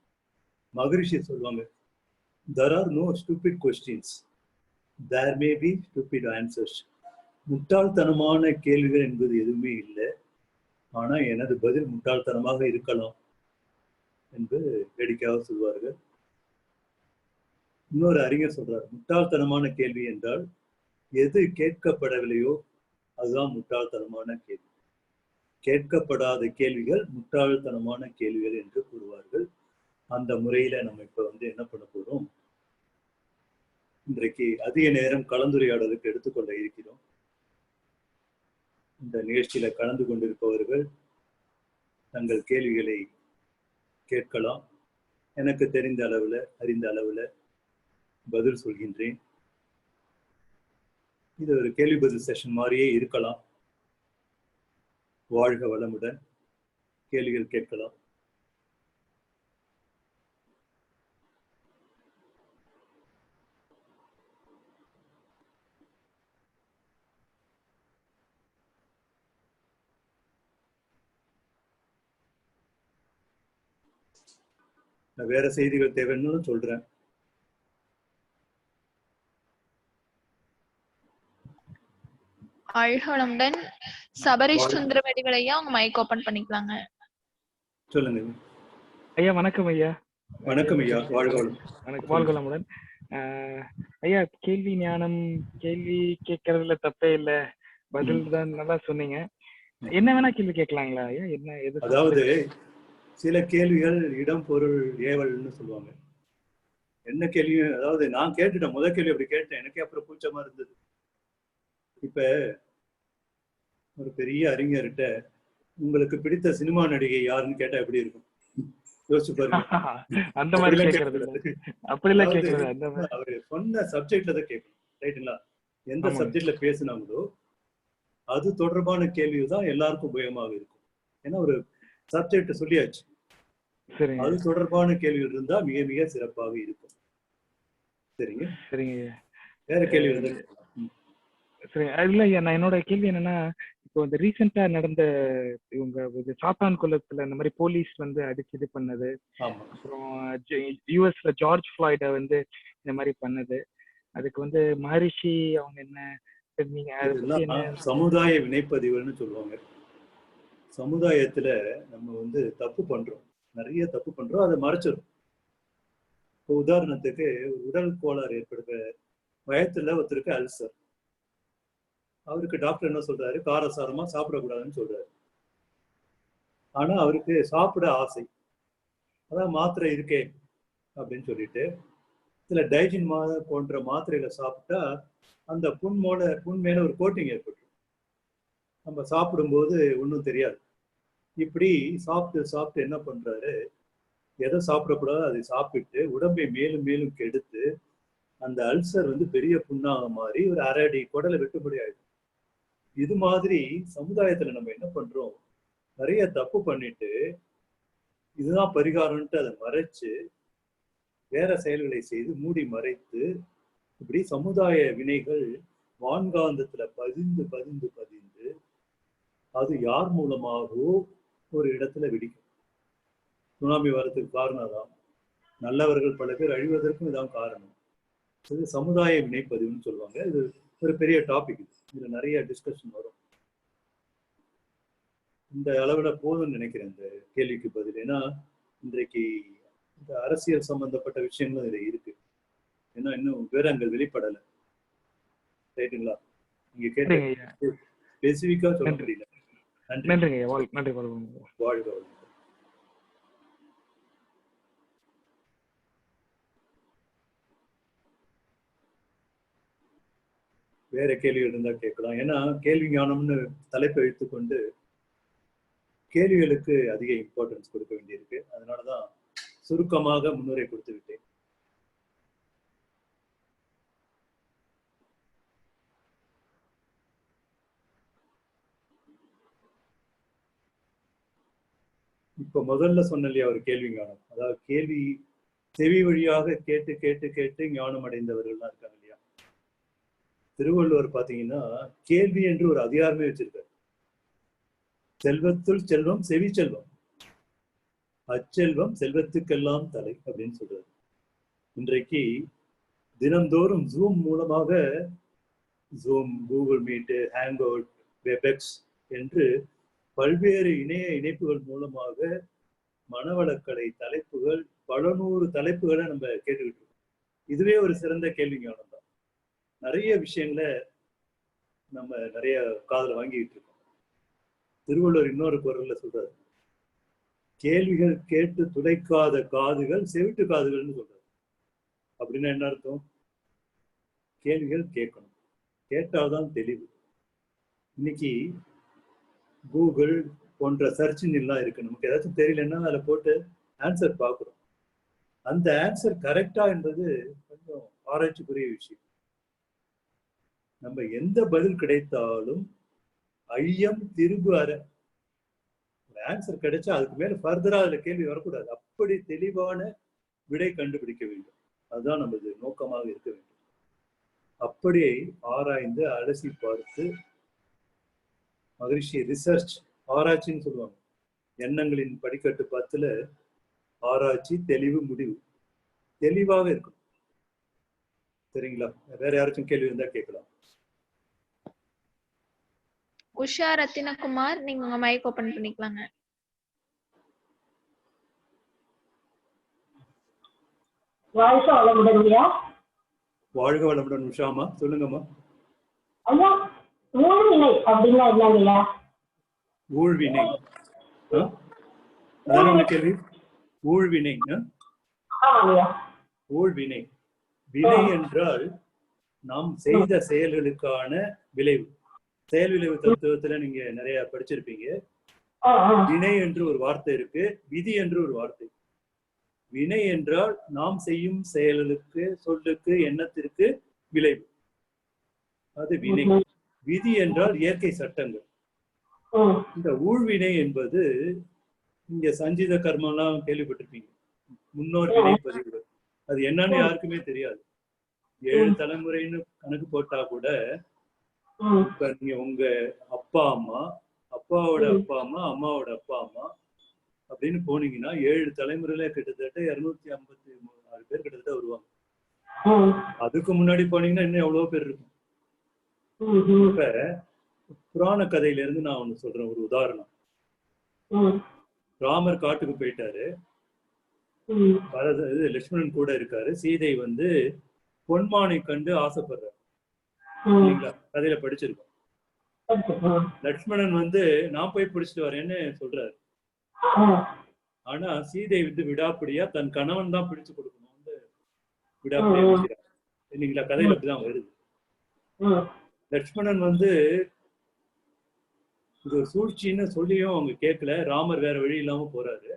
S1: மகரிஷி சொல்லுவாங்க, there are no stupid questions, there may be stupid answers. முட்டாள்தனமான கேள்விகள் என்பது எதுவுமே இல்லை, ஆனா எனது பதில் முட்டாள்தனமாக இருக்கலாம் என்று வேடிக்கையாக சொல்வார்கள். இன்னொரு அறிஞர் சொல்றார், முட்டாள்தனமான கேள்வி என்றால் எது கேட்கப்படவில்லையோ அதுதான் முட்டாள்தனமான கேள்வி. கேட்கப்படாத கேள்விகள் முட்டாள்தனமான கேள்விகள் என்று கூறுவார்கள். அந்த முறையில நம்ம இப்ப என்ன பண்ண போறோம், இன்றைக்கு அதிக நேரம் கலந்துரையாடலுக்கு எடுத்துக்கொள்ள இருக்கிறோம். இந்த நிகழ்ச்சியில கலந்து கொண்டிருப்பவர்கள் தங்கள் கேள்விகளை கேட்கலாம். எனக்கு தெரிந்த அளவுல, அறிந்த அளவுல பதில் சொல்கின்றேன். இது ஒரு கேள்வி பதில் செஷன் மாதிரியே இருக்கலாம். வாழ்க வளமுடன். கேள்விகள் கேட்கலாம். வேற செய்திகள் தேவைன்னு சொல்றேன்.
S2: வாழ்களுடன் சபரிஷ் சுந்தரவடிகள் ஐயா, உங்க மைக் ஓபன் பண்ணிக்கலாங்க.
S1: சொல்லுங்க
S3: ஐயா. வணக்கம் ஐயா.
S1: வணக்கம் ஐயா.
S3: வாழ்களுடன் ஐயா. கேள்வி ஞானம், கேள்வி கேட்கறதுல தப்பே இல்ல, பதில் தான் நல்லா சொன்னீங்க. என்ன வேணா கேள்வி கேட்கலாங்களா ஐயா? என்ன எது?
S1: அதாவது சில கேள்விகள் இடம் பொருள் ஏவல்னு சொல்லுவாங்க. என்ன கேள்வி, அதாவது நான் கேட்டுட்டேன், முதல் கேள்வி அப்படி கேட்டேன், எனக்கே அப்புறம் கூச்சமா இருந்தது. இப்ப ஒரு பெரிய அறிஞர்கிட்ட உங்களுக்கு பிடித்த சினிமா நடிகை யாருன்னு கேட்டா எப்படி இருக்கும்? யோசிச்சு பாருங்க.
S3: அந்த மாதிரி கேட்கறது, அப்படிலாம் கேட்கறது,
S1: அவரு சொன்ன சப்ஜெக்ட்ல தான் கேட்கணும், ரைட்டுங்களா? எந்த சப்ஜெக்ட்ல பேசினாங்களோ அது தொடர்பான கேள்விதான் எல்லாருக்கும் உபயோகமாக இருக்கும். ஏன்னா ஒரு சப்ஜெக்ட் சொல்லியாச்சு, அது தொடர்பான கேள்விகள் இருந்தா மிக மிக சிறப்பாக இருக்கும். சரிங்க
S3: சரிங்க.
S1: வேற கேள்வி இருந்தா
S3: சரி. இல்ல ஐயா, நான் என்னோட கேள்வி என்னன்னா, இப்போ இந்த ரீசெண்டா நடந்த இவங்க சாத்தான் குளத்துல இந்த மாதிரி போலீஸ் அடிச்சு இது பண்ணது, அப்புறம் யூஎஸ்ல ஜார்ஜ் ஃபிளாய்ட இந்த மாதிரி பண்ணது, அதுக்கு மகரிஷி அவங்க என்ன
S1: சமுதாய வினைப்பதிவுன்னு சொல்லுவாங்க. சமுதாயத்துல நம்ம தப்பு பண்றோம், நிறைய தப்பு பண்றோம், அதை மறைச்சிடும். இப்போ உதாரணத்துக்கு உடல் கோளாறு ஏற்படுற வயத்துல ஒருத்தருக்கு அல்சர், அவருக்கு டாக்டர் என்ன சொல்றாரு, காரசாரமா சாப்பிடக்கூடாதுன்னு சொல்றாரு. ஆனா அவருக்கு சாப்பிட ஆசை, அதான் மாத்திரை இருக்கே அப்படின்னு சொல்லிட்டு சில டைஜின் போன்ற மாத்திரைகளை சாப்பிட்டா அந்த புண் மேல ஒரு கோட்டிங் ஏற்பட்டு நம்ம சாப்பிடும்போது ஒன்றும் தெரியாது. இப்படி சாப்பிட்டு என்ன பண்றாரு, எதை சாப்பிடக்கூடாது அதை சாப்பிட்டு உடம்பை மேலும் மேலும் கெடுத்து அந்த அல்சர் பெரிய புண்ணாக மாறி ஒரு அரை அடி குடலை வெட்டும்படி ஆயிடும். இது மாதிரி சமுதாயத்துல நம்ம என்ன பண்றோம், நிறைய தப்பு பண்ணிட்டு இதுதான் பரிகாரம்ட்டு அதை மறைச்சு வேற செயல்களை செய்து மூடி மறைத்து, இப்படி சமுதாய வினைகள் வான்காந்தத்துல பதிந்து பதிந்து பதிந்து அது யார் மூலமாகவோ ஒரு இடத்துல வெடிக்கும். சுனாமி வரதுக்கு காரணம் தான், நல்லவர்கள் பல பேர் அழிவதற்கும் இதான் காரணம். இது சமுதாய வினைப்பதிவுன்னு சொல்லுவாங்க. இது ஒரு பெரிய டாபிக், இதுல நிறைய டிஸ்கஷன் வரும். இந்த அளவுல போதும்னு நினைக்கிறேன் இந்த கேள்விக்கு பதில். ஏன்னா இன்றைக்கு இந்த அரசியல் சம்பந்தப்பட்ட விஷயங்களும் இதுல இருக்கு. ஏன்னா இன்னும் விவரங்கள் வெளிப்படலை, ரைட்டுங்களா? நீங்க கேட்ட ஸ்பெசிபிக்கா சொல்ல முடியல.
S3: நன்றி.
S1: வாழ்க. வேற கேள்விகள் இருந்தா கேட்கலாம். ஏன்னா கேள்வி ஞானம்னு தலைப்பை வைத்துக்கொண்டு கேள்விகளுக்கு அதிக இம்பார்ட்டன்ஸ் கொடுக்க வேண்டியிருக்கு. அதனாலதான் சுருக்கமாக முன்னுரை கொடுத்து விட்டேன். இப்ப முதல்ல சொன்ன இல்லையா ஒரு கேள்வி ஞானம், அதாவது கேள்வி செவி வழியாக கேட்டு கேட்டு கேட்டு ஞானம் அடைந்தவர்கள்லாம் இருக்காங்க இல்லையா. திருவள்ளுவர் பாத்தீங்கன்னா கேள்வி என்று ஒரு அதிகாரமே வச்சிருக்காரு. செல்வத்துள் செல்வம் செவி செல்வம், அச்செல்வம் செல்வத்துக்கெல்லாம் தலை அப்படின்னு சொல்றாரு. இன்றைக்கு தினந்தோறும் ஜூம் மூலமாக, zoom, Google meet, hang out, Webex என்று பல்வேறு இணைய இணைப்புகள் மூலமாக மனவளக்கலை தலைப்புகள் பல நூறு தலைப்புகளை நம்ம கேட்டுக்கிட்டு இருக்கோம். இதுவே ஒரு சிறந்த கேள்வி ஞானம் தான். நிறைய விஷயங்களை நம்ம நிறைய காதுல வாங்கிட்டு இருக்கோம். திருவள்ளுவர் இன்னொரு குரல்ல சொல்றாரு, கேள்விகள் கேட்டு துளைக்காத காதுகள் செவிட்டு காதுகள்னு சொல்றாரு. அப்படின்னா என்ன அர்த்தம்? கேள்விகள் கேட்கணும், கேட்டால்தான் தெளிவு. இன்னைக்கு கூகுள் போன்ற சர்ச் எல்லாம் இருக்கு. நமக்கு ஏதாச்சும் தெரியலன்னா அதில் போட்டு ஆன்சர் பார்க்குறோம். அந்த ஆன்சர் கரெக்டா என்பது கொஞ்சம் ஆராய்ச்சிக்குரிய விஷயம். நம்ம எந்த பதில் கிடைத்தாலும் ஐயம் திரும்பு அற ஆன்சர் கிடைச்சா அதுக்கு மேல ஃபர்தரா அதுல கேள்வி வரக்கூடாது. அப்படி தெளிவான விடை கண்டுபிடிக்க வேண்டும். அதுதான் நமது நோக்கமாக இருக்க வேண்டும். அப்படியே ஆராய்ந்து அலசி பார்த்து மகரிஷி ரிசர்ச் ஆராய்ச்சின்னு சொல்லுவாங்க. எண்ணங்களின் படிக்கட்டு 10ல ஆராய்ச்சி தெளிவு முடிவு தெளிவாக இருக்கும். சரிங்களா? வேற யாராச்சும் கேள்வி இருந்தா கேட்கலாம்.
S2: உஷா ரத்தினகுமார், நீங்க உங்க மைக் ஓபன் பண்ணிக்கலாங்க.
S4: வாழ்க வளமுடன் ஐயா.
S1: வாழ்க வளமுடன் உஷாமா, சொல்லுங்கம்மா.
S4: ஐயா, ஊழ்வினை அப்படின்னா என்னங்கய்யா?
S1: ஊழ்வினை அதான கேள்வி. ஊழ்வினை ஊழ்வினை வினை என்றால் நாம் செய்த செயல்களுக்கான விளைவு. செயல் விளைவு தத்துவத்துல நீங்க நிறைய படிச்சிருப்பீங்க. வினை என்று ஒரு வார்த்தை இருக்கு, விதி என்று ஒரு வார்த்தை. வினை என்றால் நாம் செய்யும் செயல்களுக்கு, சொல்லுக்கு, எண்ணத்திற்கு விளைவு, அது வினை. விதி என்றால் இயற்கை சட்டங்கள். இந்த ஊழ்வினை என்பது இங்க சஞ்சித கர்மம்லாம் கேள்விப்பட்டிருப்பீங்க, முன்னோர் வினை பதிவுகள். அது என்னன்னு யாருக்குமே தெரியாது. 7 தலைமுறைன்னு கணக்கு போட்டா கூட இப்ப நீங்க உங்க அப்பா அம்மா, அப்பாவோட அப்பா அம்மா, அம்மாவோட அப்பா அம்மா அப்படின்னு போனீங்கன்னா 7 தலைமுறையில கிட்டத்தட்ட 256 பேர் கிட்டத்தட்ட வருவாங்க. அதுக்கு முன்னாடி போனீங்கன்னா இன்னும் எவ்வளவு பேர் இருக்கும். இப்ப புராண கதையில இருந்து நான் ஒண்ணு சொல்றேன், ஒரு உதாரணம். ராமர் காட்டுக்கு போயிட்டாரு, லட்சுமணன் கூட இருக்காரு. சீதை வந்து பொன்மானை கண்டு ஆசைப்படுறாரு. கதையில படிச்சிருக்கோம். லட்சுமணன் வந்து நான் போய் பிடிச்சிட்டு வரேன்னு சொல்றாரு. ஆனா சீதை வந்து விடாப்பிடியா தன் கணவன் தான் பிடிச்சு கொடுக்கணும்னு விடாப்பிடியா பிடிக்கிறார். இல்லைங்களா? கதையில அப்படிதான் வருது. லட்சுமணன் வந்து இது ஒரு சூழ்ச்சின்னு சொல்லியும் அவங்க கேட்கல. ராமர் வேற வழி இல்லாம போறாரு.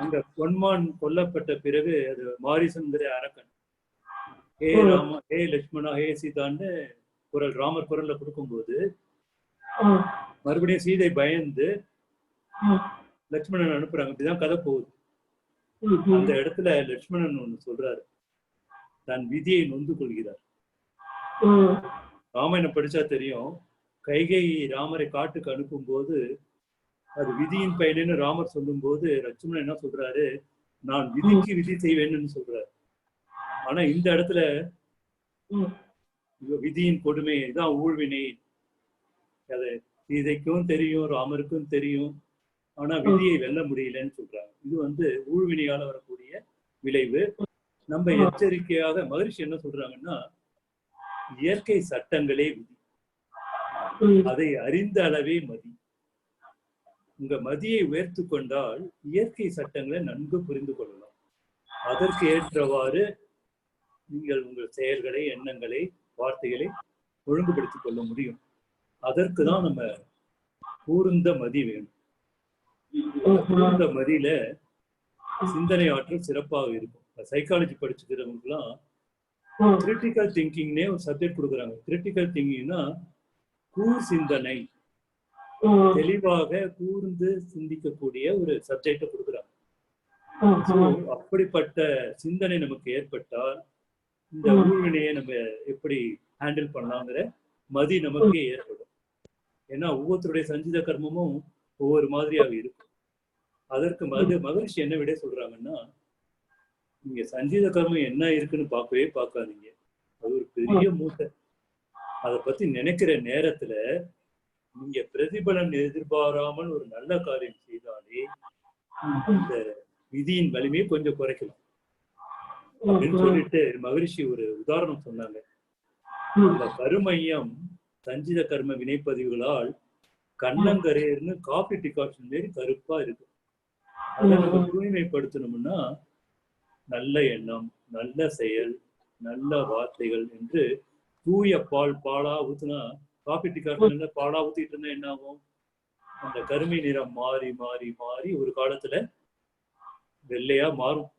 S1: அங்க பொன்மான் கொல்லப்பட்ட பிறகு அது மாரிசந்திர அரக்கன் ஹே ராமா, ஹே லட்சுமணா, ஹே சீதான்னு குரல் ராமர் குரல்ல கொடுக்கும்போது மறுபடியும் சீதை பயந்து லட்சுமணன் அனுப்புறாங்க. இப்படிதான் கதை போகுது. அந்த இடத்துல லட்சுமணன் ஒண்ணு சொல்றாரு, தன் விதியை நொந்து கொள்கிறார். ராமாயணம் படிச்சா தெரியும், கைகை ராமரை காட்டுக்கு அனுப்பும் போது அது விதியின் பயனு ராமர் சொல்லும் போது லட்சுமணன் என்ன சொல்றாரு, நான் விதிக்கு விதி செய்வேன்னு சொல்றாரு. ஆனா இந்த இடத்துல விதியின் கொடுமை தான் ஊழ்வினை. அது சீதைக்கும் தெரியும், ராமருக்கும் தெரியும், ஆனா விதியை வெல்ல முடியலன்னு சொல்றாங்க. இது வந்து ஊழ்வினையால வரக்கூடிய விளைவு. நம்ம எச்சரிக்கையாக மகரிஷி என்ன சொல்றாங்கன்னா, இயற்கை சட்டங்களே விதி, அதை அறிந்த அளவே மதி. உங்க மதியை உயர்த்து கொண்டால் இயற்கை சட்டங்களை நன்கு புரிந்து கொள்ளலாம். அதற்கு ஏற்றவாறு நீங்கள் உங்கள் செயல்களை, எண்ணங்களை, வார்த்தைகளை ஒழுங்குபடுத்திக் கொள்ள முடியும். அதற்கு தான் நம்ம கூர்ந்த மதி வேணும். கூர்ந்த மதியில சிந்தனை ஆற்றல் சிறப்பாக இருக்கும். சைக்காலஜி படிச்சுக்கிறவங்களுக்குலாம் கிரிட்டிக்கல் திங்கிங்னே ஒரு சப்ஜெக்ட் கொடுக்குறாங்க. கிரிட்டிக்கல் திங்கிங்னா கூர் சிந்தனை, தெளிவாக கூர்ந்து சிந்திக்கக்கூடிய ஒரு சப்ஜெக்டை கொடுக்குறாங்க. அப்படிப்பட்ட சிந்தனை நமக்கு ஏற்பட்டால் இந்த ஊழ்வினையை நம்ம எப்படி ஹேண்டில் பண்ணலாங்கிற மதி நமக்கே ஏற்படும். ஏன்னா ஒவ்வொருத்தருடைய சஞ்சித கர்மமும் ஒவ்வொரு மாதிரியாக இருக்கும். அதற்கு மகரிஷி என்ன விட சொல்றாங்கன்னா, நீங்க சஞ்சித கர்மம் என்ன இருக்குன்னு பார்க்கவே பார்க்காதீங்க, அது ஒரு பெரிய மூட்டை. அதை பத்தி நினைக்கிற நேரத்துல நீங்க பிரதிபலன் எதிர்பாராமல் ஒரு நல்ல காரியம் செய்தாலே இந்த விதியின் வலிமையை கொஞ்சம் குறைக்கலாம் அப்படின்னு சொல்லிட்டு மகரிஷி ஒரு உதாரணம் சொன்னாங்க. இந்த கருமையம் சஞ்சித கர்ம வினைப்பதிவுகளால் கண்ணங்கரையர்னு காபி டிகாஷன் மாரி கருப்பா இருக்கு. அதை நம்ம தூய்மைப்படுத்தணும்னா நல்ல எண்ணம், நல்ல செயல், நல்ல வார்த்தைகள் என்று தூய பாலா ஊத்துனா, காபி டிகாஷன்ல பாலா ஊத்திட்டு இருந்தா என்ன ஆகும்? அந்த கருமை நிறம் மாறி மாறி மாறி ஒரு காலத்துல வெள்ளையா மாறும்.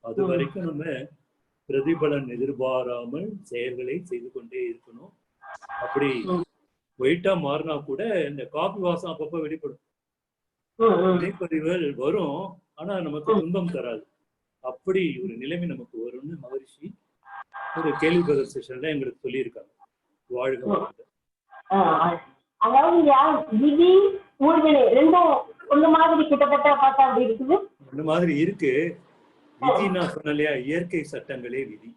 S1: அது வரைக்கும் நம்ம பிரதிபலன் எதிர்பாராமல் செயல்களை செய்து கொண்டே இருக்கணும். அப்படி ஒயிட்டா மாறினா கூட இந்த காபி வாசம் அப்பப்ப வெளிப்படும். வினைப்பதிவுகள் வரும், ஆனா நமக்கு துன்பம் தராது. அப்படி ஒரு நிலைமை நமக்கு வரும்னு மகரிஷி ஒரு கேள்வி பதில் செஷன்ல எங்களுக்கு சொல்லியிருக்காங்க. வாழ்க.
S4: அதாவது விதி ஊழ்வினை ரெண்டும் ஒண்ணு மாதிரி கிட்டத்தட்ட பார்த்தா அப்படி இருக்குது.
S1: இந்த மாதிரி இருக்கு. விதி நான் சொன்ன இல்லையா, இயற்கை சட்டங்களே விதி.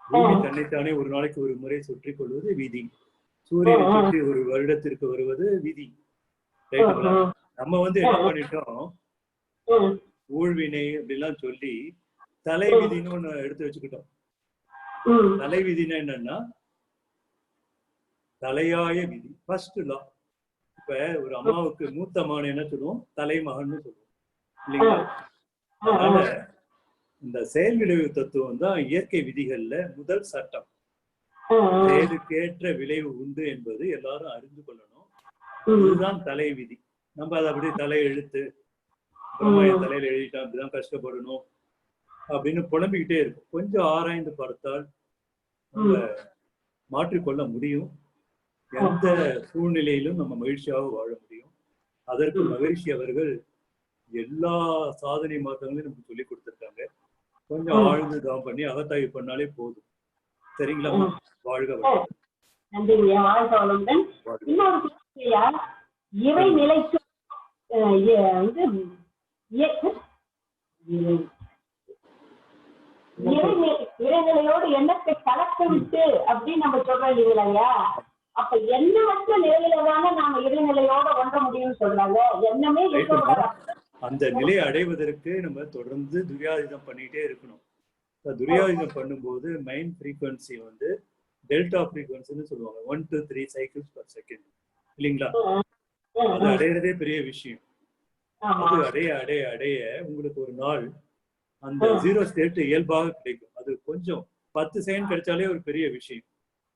S1: பூமி தன்னைத்தானே ஒரு நாளைக்கு ஒரு முறை சுற்றி கொள்வது விதி. சூரியனை சுற்றி ஒரு வருடத்திற்கு வருவது விதி. நம்ம என்ன பண்ணிட்டோம், ஊழ்வினை அப்படிலாம் சொல்லி தலை விதின்னு ஒண்ணு எடுத்து வச்சுக்கிட்டோம். தலை விதினா என்னன்னா தலையாய விதி, ஃபர்ஸ்ட் லா. இப்ப ஒரு அம்மாவுக்கு மூத்த மகன் என்ன சொல்லுவோம், தலைமகன் சொல்லுவோம் இல்லைங்களா? அதனால இந்த செயல் விளைவு தத்துவம் தான் இயற்கை விதிகள்ல முதல் சட்டம். செயலுக்கேற்ற விளைவு உண்டு என்பது எல்லாரும் அறிந்து கொள்ளணும். இதுதான் தலை விதி. நம்ம அதை அப்படியே தலையை இழுத்து அப்புறமா என் தலையில எழுதிட்டா அப்படிதான் கஷ்டப்படணும் அப்படின்னு புலம்பிக்கிட்டே இருக்கும். கொஞ்சம் ஆராய்ந்து பார்த்தால் நம்ம மாற்றிக்கொள்ள முடியும். எந்த சூழ்நிலையிலும் நம்ம மகிழ்ச்சியாக வாழ முடியும். அதற்கு மகரிஷி அவர்கள் எல்லா சாதனை மாற்றங்களையும் நமக்கு சொல்லி கொடுத்துருக்காங்க. கொஞ்சம் ஆழ்ந்து தான் பண்ணி அகத்தாய்வு பண்ணாலே போதும். சரிங்களா? வாழ்க வளமுடன்.
S4: இறை நிலைக்கு இறைநிலையோடு எண்ணத்தை கலக்க விட்டு அப்படின்னு நம்ம சொல்றோம் இல்லையா? அப்ப எண்ணமற்ற நிலையில தானே நாம இறைநிலையோட ஒன்ற முடியும்னு சொல்றாங்க. எண்ணமே
S1: அந்த நிலையை அடைவதற்கு நம்ம தொடர்ந்து துரியாதீதம் பண்ணிட்டே இருக்கணும். துரியாதீதம் பண்ணும்போது மைண்ட் ஃப்ரீக்வன்சி டெல்டா ஃப்ரீக்வன்சின்னு சொல்லுவாங்க. 1 to 3 சைக்கிள்ஸ் பர் செகண்ட் இல்லைங்களா? அது அடையிறதே பெரிய விஷயம். அது அடைய அடைய அடைய உங்களுக்கு ஒரு நாள் அந்த 0 ஸ்டேட் இயல்பாக கிடைக்கும். அது கொஞ்சம் 10 செகண்ட் கிடைச்சாலே ஒரு பெரிய விஷயம்.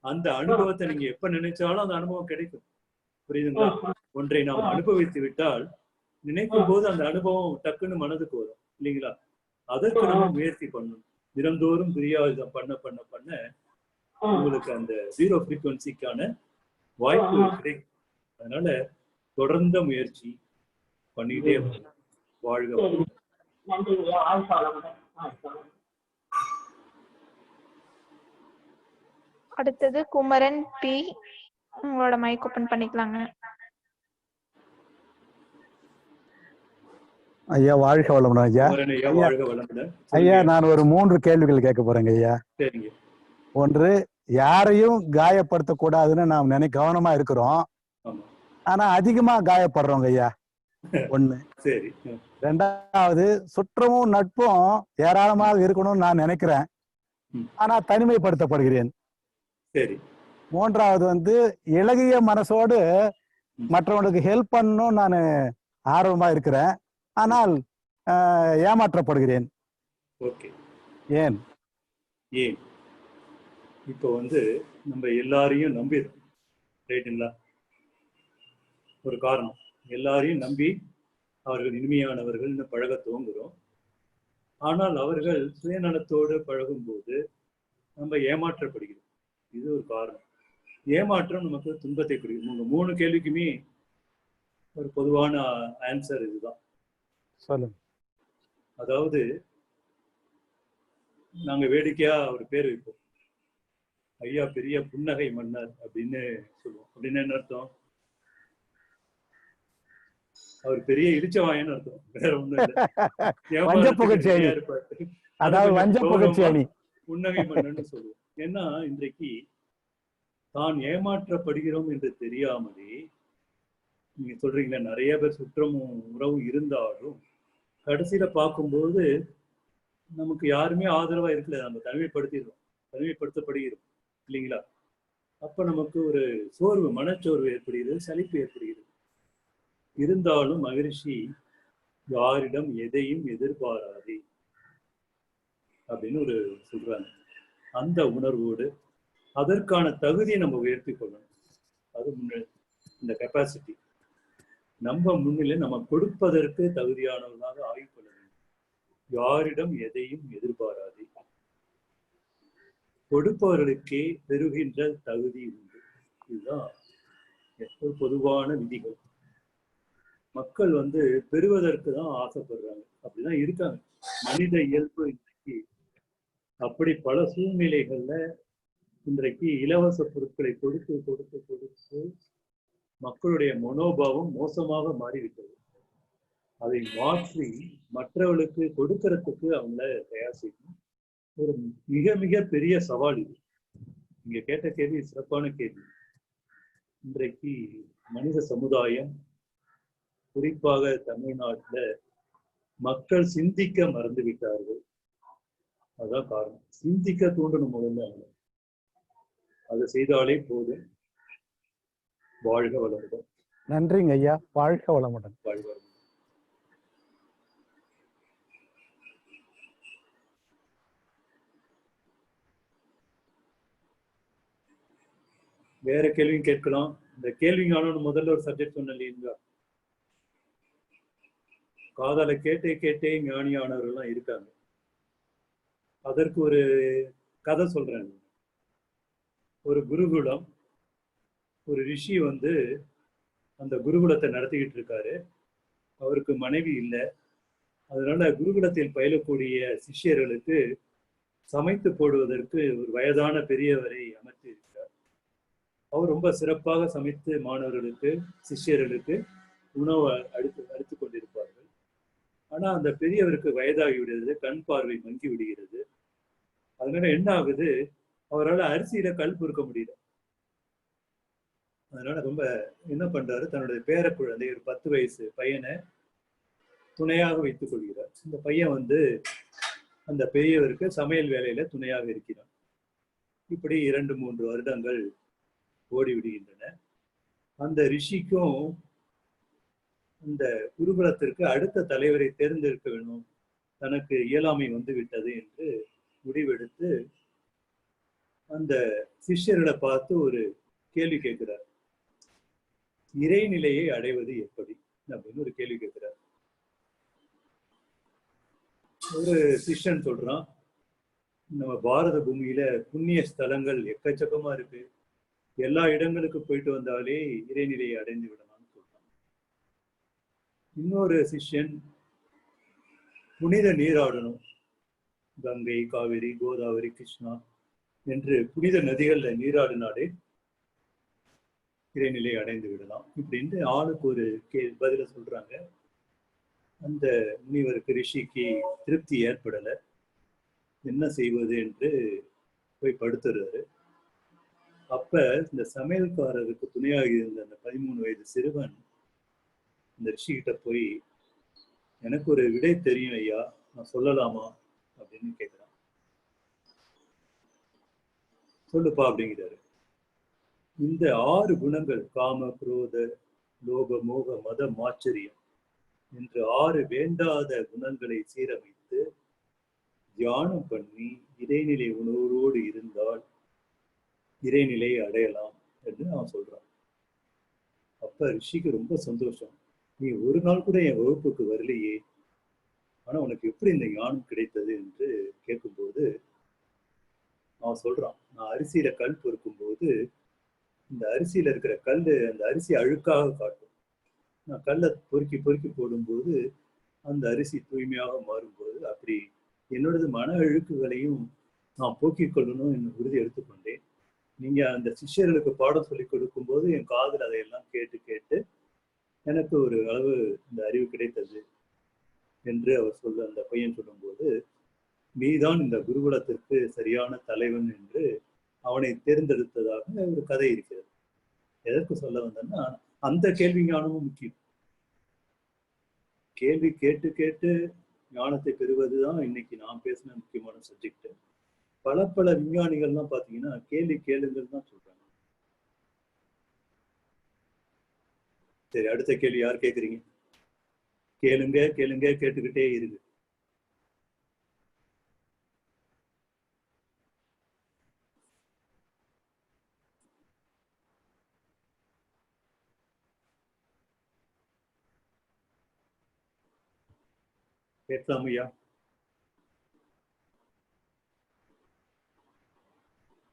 S1: அந்த அனுபவத்தை நீங்க எப்ப நினைச்சாலும் அந்த அனுபவம் கிடைக்கும். புரியுதுங்களா? ஒன்றை நாம் அனுபவித்து விட்டால் நினைக்கும் போது அந்த அனுபவம் டக்குன்னு மனதுக்கு வரும் இல்லைங்களா? அதற்கு நம்ம முயற்சி பண்ணணும். தினந்தோறும் துரியாதீதம் பண்ண பண்ண பண்ண உங்களுக்கு அந்த 0 ஃப்ரீக்வன்சிக்கான வாய்ப்பு கிடைக்கும். அதனால தொடர்ந்த முயற்சி பண்ணிட்டே வாழ்க.
S2: அடுத்தது குமரன் பி, உங்களோட மைக் ஓபன் பண்ணிக்கலாங்க.
S5: ஐயா வாழ்க வளமுடன். ஐயா ஐயா நான் ஒரு 3 கேள்விகள் கேட்க போறேங்க ஐயா. ஒன்று, யாரையும் காயப்படுத்தக்கூடாதுன்னு நாம் கவனமா இருக்கிறோம், ஆனா அதிகமா காயப்படுறோங்க ஐயா. ஒண்ணு. ரெண்டாவது, சுற்றமும் நட்பும் ஏராளமாக இருக்கணும்னு நான் நினைக்கிறேன், ஆனா தனிமைப்படுத்தப்படுகிறேன். மூன்றாவது, இளகிய மனசோடு மற்றவனுக்கு ஹெல்ப் பண்ணணும் நான் ஆர்வமா இருக்கிறேன், ஆனால் ஏமாற்றப்படுகிறேன். ஏன்?
S1: இப்போ நம்ம எல்லாரையும் நம்பிடும், ரைட்டுங்களா? ஒரு காரணம், எல்லாரையும் நம்பி அவர்கள் இனிமையானவர்கள்னு பழக துவங்குறோம். ஆனால் அவர்கள் சுயநலத்தோடு பழகும் போது நம்ம ஏமாற்றப்படுகிறோம். இது ஒரு காரணம். ஏமாற்றம் நமக்கு துன்பத்தை கொடுக்கும். உங்க 3 கேள்விக்குமே ஒரு பொதுவான ஆன்சர் இதுதான்.
S5: சொல்லுங்க.
S1: அதாவது நாங்க வேடிக்கையா ஒரு பேர் வைப்போம், ஐயா பெரிய புன்னகை மன்னர் அப்படின்னு சொல்லுவோம். அப்படின்னு என்ன அர்த்தம்? அவர் பெரிய இடிச்சவாயன்னு அர்த்தம், வேற ஒண்ணும் இல்லை. புன்னகை மன்னர்னு சொல்லுவோம். ஏன்னா இன்றைக்கு தான் ஏமாற்றப்படுகிறோம் என்று தெரியாமலே நீங்க சொல்றீங்களா நிறைய பேர் சுற்றமும் உறவும் இருந்தாலும் கடைசியில பார்க்கும்போது நமக்கு யாருமே ஆதரவா இருக்கல, நம்ம தனிமைப்படுத்தப்படுகிறோம் இல்லைங்களா? அப்ப நமக்கு ஒரு சோர்வு, மனச்சோர்வு ஏற்படுகிறது, சலிப்பு ஏற்படுகிறது. இருந்தாலும் மகரிஷி யாரிடம் எதையும் எதிர்பாராதே அப்படின்னு ஒரு சொல்றாங்க. அந்த உணர்வோடு அதற்கான தகுதியை நம்ம உயர்த்தி கொள்ளணும். அது இந்த கெப்பாசிட்டி நம்ம முன்னிலை நம்ம கொடுப்பதற்கு தகுதியானவர்களாக ஆகிக்கொள்ள வேண்டும். யாரிடம் எதையும் எதிர்பாராதே, கொடுப்பவர்களுக்கே பெறுகின்ற தகுதி உண்டு. இதுதான் பொதுவான விதிகள். மக்கள் பெறுவதற்கு தான் ஆசைப்படுறாங்க, அப்படிதான் இருக்காங்க. மனித இயல்பு இன்றைக்கு அப்படி பல சூழ்நிலைகள்ல இன்றைக்கு இலவச பொருட்களை கொடுத்து கொடுத்து கொடுத்து மக்களுடைய மனோபாவம் மோசமாக மாறிவிட்டது. அதை மாற்றி மற்றவர்களுக்கு கொடுக்கறதுக்கு அவங்கள தயார் செய்யணும். ஒரு மிக மிக பெரிய சவால் இது. நீங்க கேட்ட கேள்வி சிறப்பான கேள்வி. இன்றைக்கு மனித சமுதாயம், குறிப்பாக தமிழ்நாட்டுல மக்கள் சிந்திக்க மறந்து விட்டார்கள். அதான் காரணம். சிந்திக்க தூண்டணும் முதல்ல. அதை செய்தாலே போதும். வாழ்க வளமுடன்.
S5: நன்றிங்க ஐயா. வாழ்க வளமுடன்.
S1: வாழ்க வளமுடன். வேற கேள்வியும் கேட்கலாம். இந்த கேள்விங்கான முதல்ல ஒரு சப்ஜெக்ட் சொன்ன இல்லைங்களா, காதால கேட்டே கேட்டே ஞானியானவர்கள்லாம் இருக்காங்க. அதற்கு ஒரு கதை சொல்றேன். ஒரு குருகுலம், ஒரு ரிஷி அந்த குருகுலத்தை நடத்திக்கிட்டு இருக்காரு. அவருக்கு மனைவி இல்லை. அதனால குருகுலத்தில் பயிலக்கூடிய சிஷ்யர்களுக்கு சமைத்து போடுவதற்கு ஒரு வயதான பெரியவரை அமர்த்தி இருக்கிறார். அவர் ரொம்ப சிறப்பாக சமைத்து மாணவர்களுக்கு, சிஷ்யர்களுக்கு உணவு அளித்து கொண்டிருப்பார்கள். ஆனா அந்த பெரியவருக்கு வயதாகி விடுகிறது, கண் பார்வை மங்கி விடுகிறது. அதனால என்ன ஆகுது, அவரால் அரிசியில கல் பொறுக்க முடியல. அதனால ரொம்ப என்ன பண்றாரு, தன்னுடைய பேர குழந்தை, ஒரு 10 வயசு பையனை துணையாக வைத்துக் கொள்கிறார். இந்த பையன் அந்த பெரியவருக்கு சமையல் வேலையில துணையாக இருக்கிறான். இப்படி 2-3 வருடங்கள் ஓடிவிடுகின்றன. அந்த ரிஷிக்கும் இந்த குருகுலத்திற்கு அடுத்த தலைவரை தேர்ந்தெடுக்க வேண்டும், தனக்கு இயலாமை விட்டது என்று முடிவெடுத்து அந்த சிஷ்யர்களை பார்த்து ஒரு கேள்வி கேட்கிறார். இறைநிலையை அடைவது எப்படி அப்படின்னு ஒரு கேள்வி கேட்கிறார். ஒரு சிஷ்யன் சொல்றான், நம்ம பாரத பூமியில புண்ணிய ஸ்தலங்கள் எக்கச்சக்கமா இருக்கு, எல்லா இடங்களுக்கு போயிட்டு வந்தாலே இறைநிலையை அடைந்து விடலாம்னு சொல்றான். இன்னொரு சிஷ்யன், புனித நீராடணும், கங்கை, காவிரி, கோதாவரி, கிருஷ்ணா என்று புனித நதிகள்ல நீராடினாலே இறைநிலை அடைந்து விடலாம் இப்படின்னு ஆளுக்கு ஒரு பதில சொல்றாங்க. அந்த முனிவருக்கு, ரிஷிக்கு திருப்தி ஏற்படல. என்ன செய்வது என்று போய் படுத்துறாரு. அப்ப இந்த சமையல்காரருக்கு துணையாக இருந்த அந்த 13 வயது சிறுவன் இந்த ரிஷி கிட்ட போய், எனக்கு ஒரு விடை தெரியும் ஐயா, நான் சொல்லலாமா அப்படின்னு கேட்கிறான். சொல்லுப்பா அப்படிங்கிறாரு. இந்த 6 குணங்கள், காம, குரோத, லோப, மோக, மத, மாச்சரியம் என்று 6 வேண்டாத குணங்களை சீரமைத்து தியானம் பண்ணி இறைநிலை உணர்வோடு இருந்தால் இறைநிலை அடையலாம் என்று அவன் சொல்றான். அப்ப ரிஷிக்கு ரொம்ப சந்தோஷம். நீ ஒரு நாள் கூட என் வகுப்புக்கு வரலையே, ஆனா உனக்கு எப்படி இந்த ஞானம் கிடைத்தது என்று கேட்கும்போது அவன் சொல்றான், நான் அரிசியில கல் பொறுக்கும் போது இந்த அரிசியில இருக்கிற கல் அந்த அரிசி அழுக்காக காட்டும். நான் கல்லை பொறுக்கி பொறுக்கி போடும்போது அந்த அரிசி தூய்மையாக மாறும்போது அப்படி என்னோடது மன அழுக்குகளையும் நான் போக்கிக் கொள்ளணும் என்று உறுதி எடுத்துக்கொண்டேன். நீங்க அந்த சிஷ்யர்களுக்கு பாடம் சொல்லி கொடுக்கும்போது என் காதில் அதையெல்லாம் கேட்டு கேட்டு எனக்கு ஒரு அளவு இந்த அறிவு கிடைத்தது என்று அவர் அந்த பையன் சொல்லும்போது, நீதான் இந்த குருகுலத்திற்கு சரியான தலைவன் என்று அவனை தேர்ந்தெடுத்ததாக ஒரு கதை இருக்கிறது. எதற்கு சொல்ல வந்தேன்னா, அந்த கேள்வி ஞானமும் முக்கியம். கேள்வி கேட்டு கேட்டு ஞானத்தை பெறுவதுதான் இன்னைக்கு நான் பேசின முக்கியமான சப்ஜெக்ட். பல விஞ்ஞானிகள்லாம் பாத்தீங்கன்னா கேள்வி கேளுங்கள் தான் சொல்றாங்க. சரி, அடுத்த கேள்வி யார் கேக்குறீங்க? கேளுங்க கேளுங்க, கேட்டுக்கிட்டே இருக்கு. கேட்கலாம் ஐயா.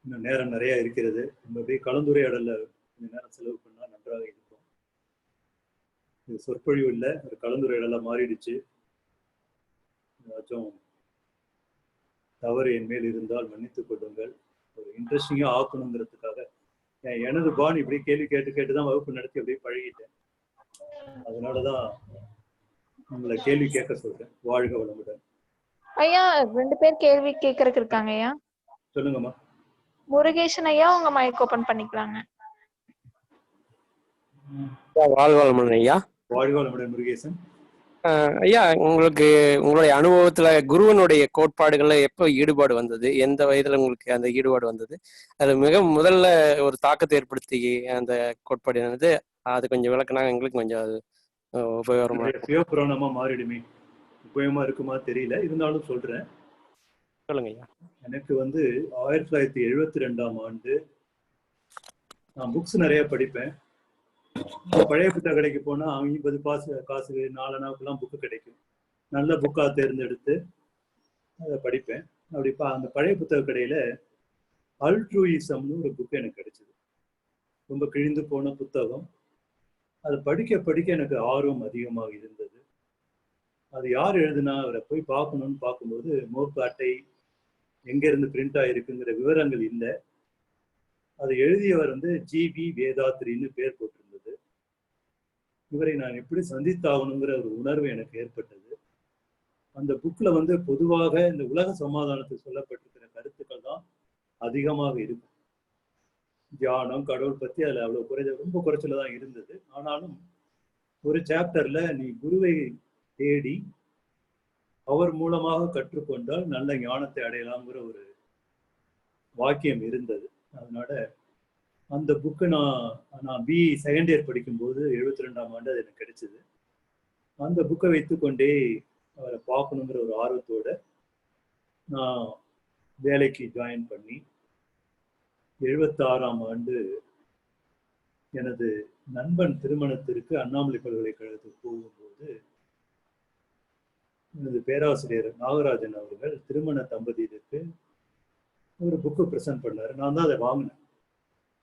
S1: இன்னும் நேரம் நிறைய இருக்கிறது. நம்ம அப்படியே கலந்துரையாடல கொஞ்ச நேரம் செலவு பண்ணா நன்றாக இருக்கும். இது சொற்பொழிவு இல்லை, ஒரு கலந்துரையாடலா மாறிடுச்சு. ஏதாச்சும் தவறு என் மேல் இருந்தால் மன்னித்துக் கொள்ளுங்கள். ஒரு இன்ட்ரெஸ்டிங்கா ஆக்கணுங்கிறதுக்காக எனது பாணி இப்படி கேள்வி கேட்டு கேட்டுதான் வகுப்பு நடத்தி அப்படியே பழகிட்டேன். அதனாலதான் உங்களை கேள்வி கேட்க சொல்றேன். வாழ்க வளமுடன்.
S2: ஐயா 2 பேர் கேள்வி கேட்கறதுக்கு இருக்காங்க ஐயா.
S1: சொல்லுங்கம்மா.
S2: முருகேசன் ஐயா உங்க மைக் ஓபன் பண்ணிக்கலாங்க.
S6: வாழ்க வளமுடன் ஐயா.
S1: வாழ்க வளமுடன் முருகேசன்.
S6: ஐயா, உங்களுக்கு உங்களுடைய அனுபவத்துல குருவனுடைய கோட்பாடுகள்ல எப்போ ஈடுபாடு வந்தது? எந்த வயதுல உங்களுக்கு அந்த ஈடுபாடு வந்தது? அது மிக முதல்ல ஒரு தாக்கத்தை ஏற்படுத்தி அந்த கோட்பாடு என்னது? அது கொஞ்சம் விளக்குனா எங்களுக்கு கொஞ்சம் அது உபயோகமா இருக்கும்.
S1: சிவபுராணமா மாறிடுமே, உபயோகமா இருக்குமா தெரியல, இருந்தாலும் சொல்றேன்.
S6: சொல்லுங்க ஐயா.
S1: எனக்கு 1972ஆம் ஆண்டு நான் புக்ஸ் நிறைய படிப்பேன். பழைய புத்தக கடைக்கு போனா 50 காசு 4 அணாவுக்குலாம் புக்கு கிடைக்கும். நல்ல புக்கா தேர்ந்தெடுத்து அதை படிப்பேன். அப்படி அந்த பழைய புத்தக கடையில அல்ட்ரூயிசம்னு ஒரு புக்கு எனக்கு கிடைச்சது. ரொம்ப கிழிந்து போன புத்தகம். அதை படிக்க படிக்க எனக்கு ஆர்வம் அதிகமாக இருந்தது. அது யார் எழுதுனா, அவரை போய் பார்க்கணும்னு பார்க்கும்போது மோப்பு அட்டை எங்க இருந்து பிரிண்ட் ஆயிருக்குங்கிற விவரங்கள் இல்லை. அதை எழுதியவர் ஜிவி வேதாத்ரின்னு பேர் போட்டிருந்தது. இவரை நான் எப்படி சந்தித்தாகணுங்கிற ஒரு உணர்வு எனக்கு ஏற்பட்டது. அந்த புக்ல பொதுவாக இந்த உலக சமாதானத்தில் சொல்லப்பட்டிருக்கிற கருத்துக்கள் தான் அதிகமாக இருக்கும். தியானம், கடவுள் பத்தி அதுல அவ்வளவு ரொம்ப குறைச்சல தான் இருந்தது. ஆனாலும் ஒரு சாப்டர்ல நீ குருவை தேடி அவர் மூலமாக கற்றுக்கொண்டால் நல்ல ஞானத்தை அடையலாம்ங்கிற ஒரு வாக்கியம் இருந்தது. அதனால அந்த புக்கு நான் BE செகண்ட் இயர் படிக்கும்போது 72ஆம் ஆண்டு அது எனக்கு கிடைச்சது. அந்த புக்கை வைத்துக்கொண்டே அவரை பார்க்கணுங்கிற ஒரு ஆர்வத்தோட நான் வேலைக்கு ஜாயின் பண்ணி 76ஆம் ஆண்டு எனது நண்பன் திருமணத்திற்கு அண்ணாமலை பல்கலைக்கழகத்துக்கு போகும்போது எனது பேராசிரியர் நாகராஜன் அவர்கள் திருமண தம்பதியருக்கு ஒரு புக்கு ப்ரெசென்ட் பண்ணாரு. நான் தான் அதை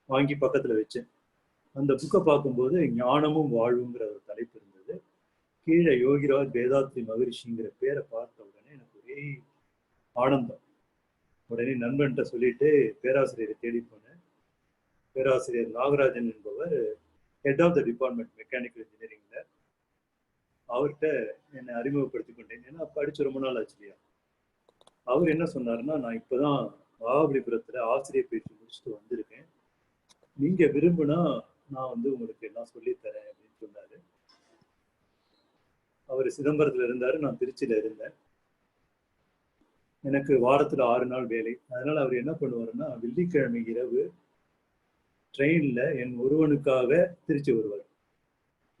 S1: வாங்கி பக்கத்துல வச்சேன். அந்த புக்கை பார்க்கும்போது ஞானமும் வாழ்வுங்கிற ஒரு தலைப்பு இருந்தது. கீழே யோகிராஜ் வேதாத்ரி மகரிஷிங்கிற பேரை பார்த்த உடனே எனக்கு ஒரே ஆனந்தம். உடனே நண்பன்கிட்ட சொல்லிட்டு பேராசிரியரை தேடி போனேன். பேராசிரியர் நாகராஜன் என்பவர் head of the department mechanical இன்ஜினியரிங்ல. அவர்கிட்ட என்னை அறிமுகப்படுத்தி கொண்டேன். ஏன்னா படிச்சு ரொம்ப நாள் ஆச்சு இல்லையா. அவர் என்ன சொன்னாருன்னா, நான் இப்பதான் மகாபலிபுரத்துல ஆசிரியர் பயிற்சி முடிச்சுட்டு வந்திருக்கேன், நீங்க விரும்புனா நான் உங்களுக்கு எல்லாம் சொல்லித்தரேன் அப்படின்னு சொன்னாரு. அவர் சிதம்பரத்துல இருந்தாரு, நான் திருச்சியில இருந்தேன். எனக்கு வாரத்துல 6 நாள் வேலை. அதனால அவர் என்ன பண்ணுவாருன்னா, வெள்ளிக்கிழமை இரவு ட்ரெயின்ல என் ஒருவனுக்காக திருச்சி வருவார்.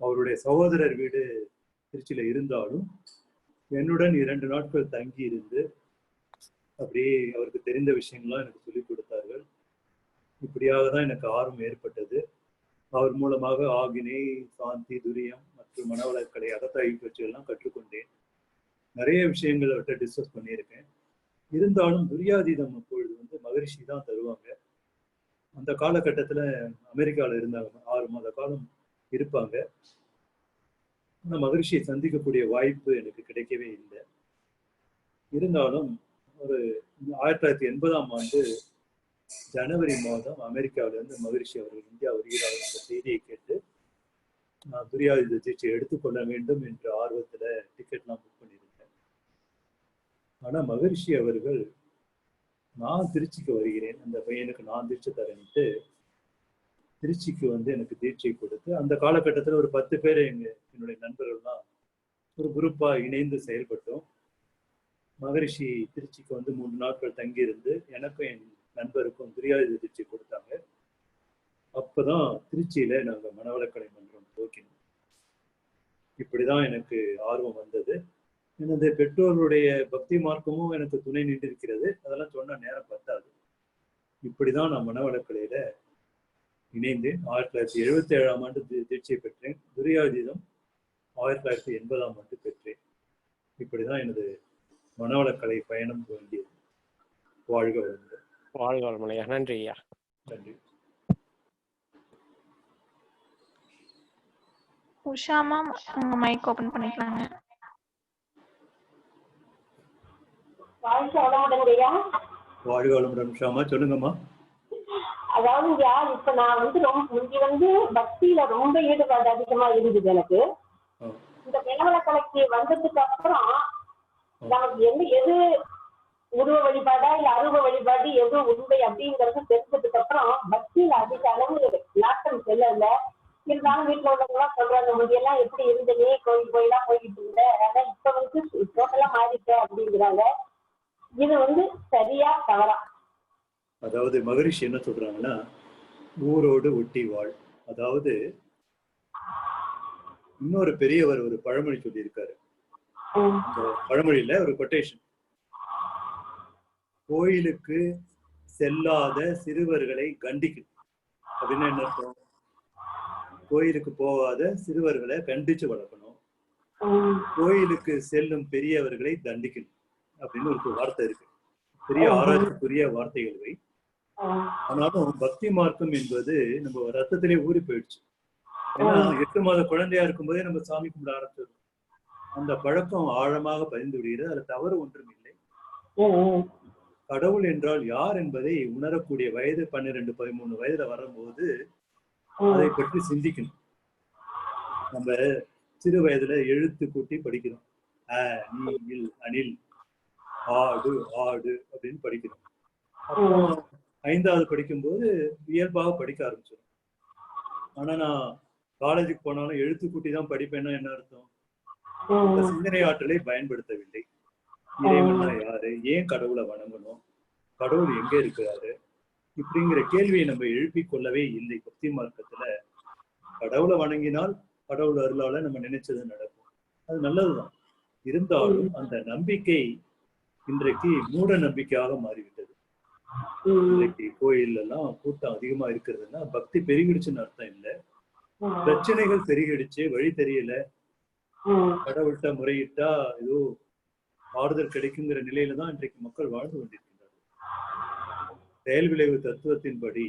S1: அவருடைய சகோதரர் வீடு திருச்சியில இருந்தாலும் என்னுடன் 2 நாட்கள் தங்கி இருந்து அப்படியே அவருக்கு தெரிந்த விஷயங்கள்லாம் எனக்கு சொல்லிக் கொடுத்தார்கள். இப்படியாக தான் எனக்கு ஆர்வம் ஏற்பட்டது. அவர் மூலமாக ஆகினை, சாந்தி, துரியம் மற்றும் மனவளக்கலை, அகத்தாய்வு பற்றியெல்லாம் கற்றுக்கொண்டேன். நிறைய விஷயங்கள் அவர்கிட்ட டிஸ்கஸ் பண்ணியிருக்கேன். இருந்தாலும் துரியாதீதம் அப்பொழுது மகரிஷி தான் தருவாங்க. அந்த காலகட்டத்துல அமெரிக்காவில் இருந்தாங்க, 6 மாத காலம் இருப்பாங்க. ஆனால் மகரிஷியை சந்திக்கக்கூடிய வாய்ப்பு எனக்கு கிடைக்கவே இல்லை. இருந்தாலும் ஒரு 1980ஆம் ஆண்டு ஜனவரி மாதம் அமெரிக்காவிலிருந்து மகரிஷி அவர்கள் இந்தியா வருகிறார் என்ற செய்தியை கேட்டு நான் துரியாதீத தீட்சை எடுத்துக்கொள்ள வேண்டும் என்ற ஆர்வத்துல டிக்கெட்லாம் புக் பண்ணியிருந்தேன். ஆனா மகரிஷி அவர்கள், நான் திருச்சிக்கு வருகிறேன், அந்த பையனுக்கு நான் தீட்சை தரேன்ட்டு திருச்சிக்கு வந்து எனக்கு தீட்சை கொடுத்து அந்த காலகட்டத்தில் ஒரு 10 பேர் என்னுடைய நண்பர்கள்லாம் ஒரு குரூப்பா இணைந்து செயல்பட்டோம். மகரிஷி திருச்சிக்கு வந்து 3 நாட்கள் தங்கி இருந்து எனக்கும் என் நண்பருக்கும் துரியாயுத தீட்சை கொடுத்தாங்க. அப்பதான் திருச்சியில நாங்க மனவளக்கலை மன்றம் துவக்கினோம். இப்படிதான் எனக்கு ஆர்வம் வந்தது. எனது பெற்றோருடைய பக்தி மார்க்கமும் எனக்கு துணை நின்றிருக்கிறது. அதெல்லாம் சொன்ன நேரம் பத்தாது. இப்படிதான் நான் மனவளக்கலையில இணைந்தேன். 1977ஆம் ஆண்டு தீட்சை பெற்றேன். துரியாதீதம் 1980ஆம் ஆண்டு பெற்றேன். இப்படிதான் எனது மனவளக்கலை பயணம் வேண்டியது. வாழ்க வளமுடன்.
S6: வாழ்க வளமுடன் ஐயா. நன்றி ஐயா.
S1: நன்றி.
S2: உஷாமா உங்க மைக் ஓபன் பண்ணிக்கலாங்க.
S4: வாழ்க வளமுடன்ங்கய்யா.
S1: வாழ்க வளமுடன். உஷாமா சொல்லுங்கம்மா.
S4: அதாவதுங்கய்யா, இப்ப நான் வந்து முந்தி வந்து பக்தியில ரொம்ப ஈடுபாடு அதிகமா இருந்தது எனக்கு. இந்த மனவளக்கலைக்கு வந்ததுக்கு அப்புறம் நமக்கு எது உருவ வழிபாடா இல்ல அருவ வழிபாடு எது உண்மை அப்படிங்கறது தெரிஞ்சதுக்கு அப்புறம் பக்தியில அதிக அளவு நாட்டம் செல்லல. இருந்தாலும் வீட்டுல உள்ளவங்க எல்லாம் சொல்றாங்க, முந்தியெல்லாம் எப்படி இருந்தனே, கோயிலா போயிட்டு இருந்த, ஆனா இப்ப வந்து டோட்டலா மாறிட்ட அப்படிங்கிறாங்க. இது வந்து சரியா தவறா?
S1: அதாவது மகரிஷி என்ன சொல்றாங்கன்னா, ஊரோடு ஒட்டி வாழ். அதாவது இன்னொரு பெரியவர் ஒரு பழமொழி சொல்லியிருக்காரு. பழமொழியில ஒரு கொட்டேஷன், கோயிலுக்கு செல்லாத சிறுவர்களை கண்டிக்கும் அப்படின்னு என்ன அர்த்தம்? கோயிலுக்கு போகாத சிறுவர்களை கண்டிச்சு வளர்க்கணும், கோயிலுக்கு செல்லும் பெரியவர்களை தண்டிக்கணும் அப்படின்னு ஒரு வார்த்தை இருக்கு. பெரிய ஆராய்ச்சிக்குரிய வார்த்தைகள். ஆனாலும் பக்தி மார்க்கம் என்பது நம்ம ரத்தத்திலே ஊறி போயிடுச்சு. ஏன்னா 8 மாத குழந்தையா இருக்கும்போதே நம்ம சாமி கும்பிட ஆரம்பிச்சிடும். அந்த பழக்கம் ஆழமாக பதிந்து விடுகிறது. அதுல தவறு ஒன்றும் இல்லை. கடவுள் என்றால் யார் என்பதை உணரக்கூடிய வயது 12, 13 வயதுல வரும்போது அதை பற்றி சிந்திக்கணும். நம்ம சிறு வயதுல எழுத்து கூட்டி படிக்கிறோம். நீ அணில், ஆடு ஆடு அப்படின்னு படிக்கிறோம். அப்புறம் 5வது படிக்கும்போது இயல்பாக படிக்க ஆரம்பிச்சிடும். ஆனா நான் காலேஜுக்கு போனாலும் எழுத்து கூட்டி தான் படிப்பேன்னா என்ன அர்த்தம்? இந்த சிந்தனை ஆற்றலை பயன்படுத்தவில்லை. இறைவன்னா யாரு, ஏன் கடவுளை வணங்கணும், கடவுள் எங்க இருக்கிறாரு, இப்படிங்கிற கேள்வியை நம்ம எழுப்பிக் கொள்ளவே இல்லை. பக்தி மார்க்கத்துல கடவுளை வணங்கினால் கடவுள் அருளால நம்ம நினைச்சது நடக்கும். அது நல்லதுதான். இருந்தாலும் அந்த நம்பிக்கை இன்றைக்கு மூட நம்பிக்கையாக மாறிவிட்டது. இன்றைக்கு கோயில் எல்லாம் கூட்டம் அதிகமா இருக்கிறதுனா பக்தி பெருகிடுச்சுன்னு அர்த்தம் இல்லை. பிரச்சனைகள் பெருகிடுச்சு, வழி தெரியல, கடவுள்கிட்ட முறையிட்டா ஏதோ ஆறுதல் கிடைக்குங்கிற நிலையில தான் இன்றைக்கு மக்கள் வாழ்ந்து கொண்டிருக்கின்றார்கள். செயல் விளைவு தத்துவத்தின்படி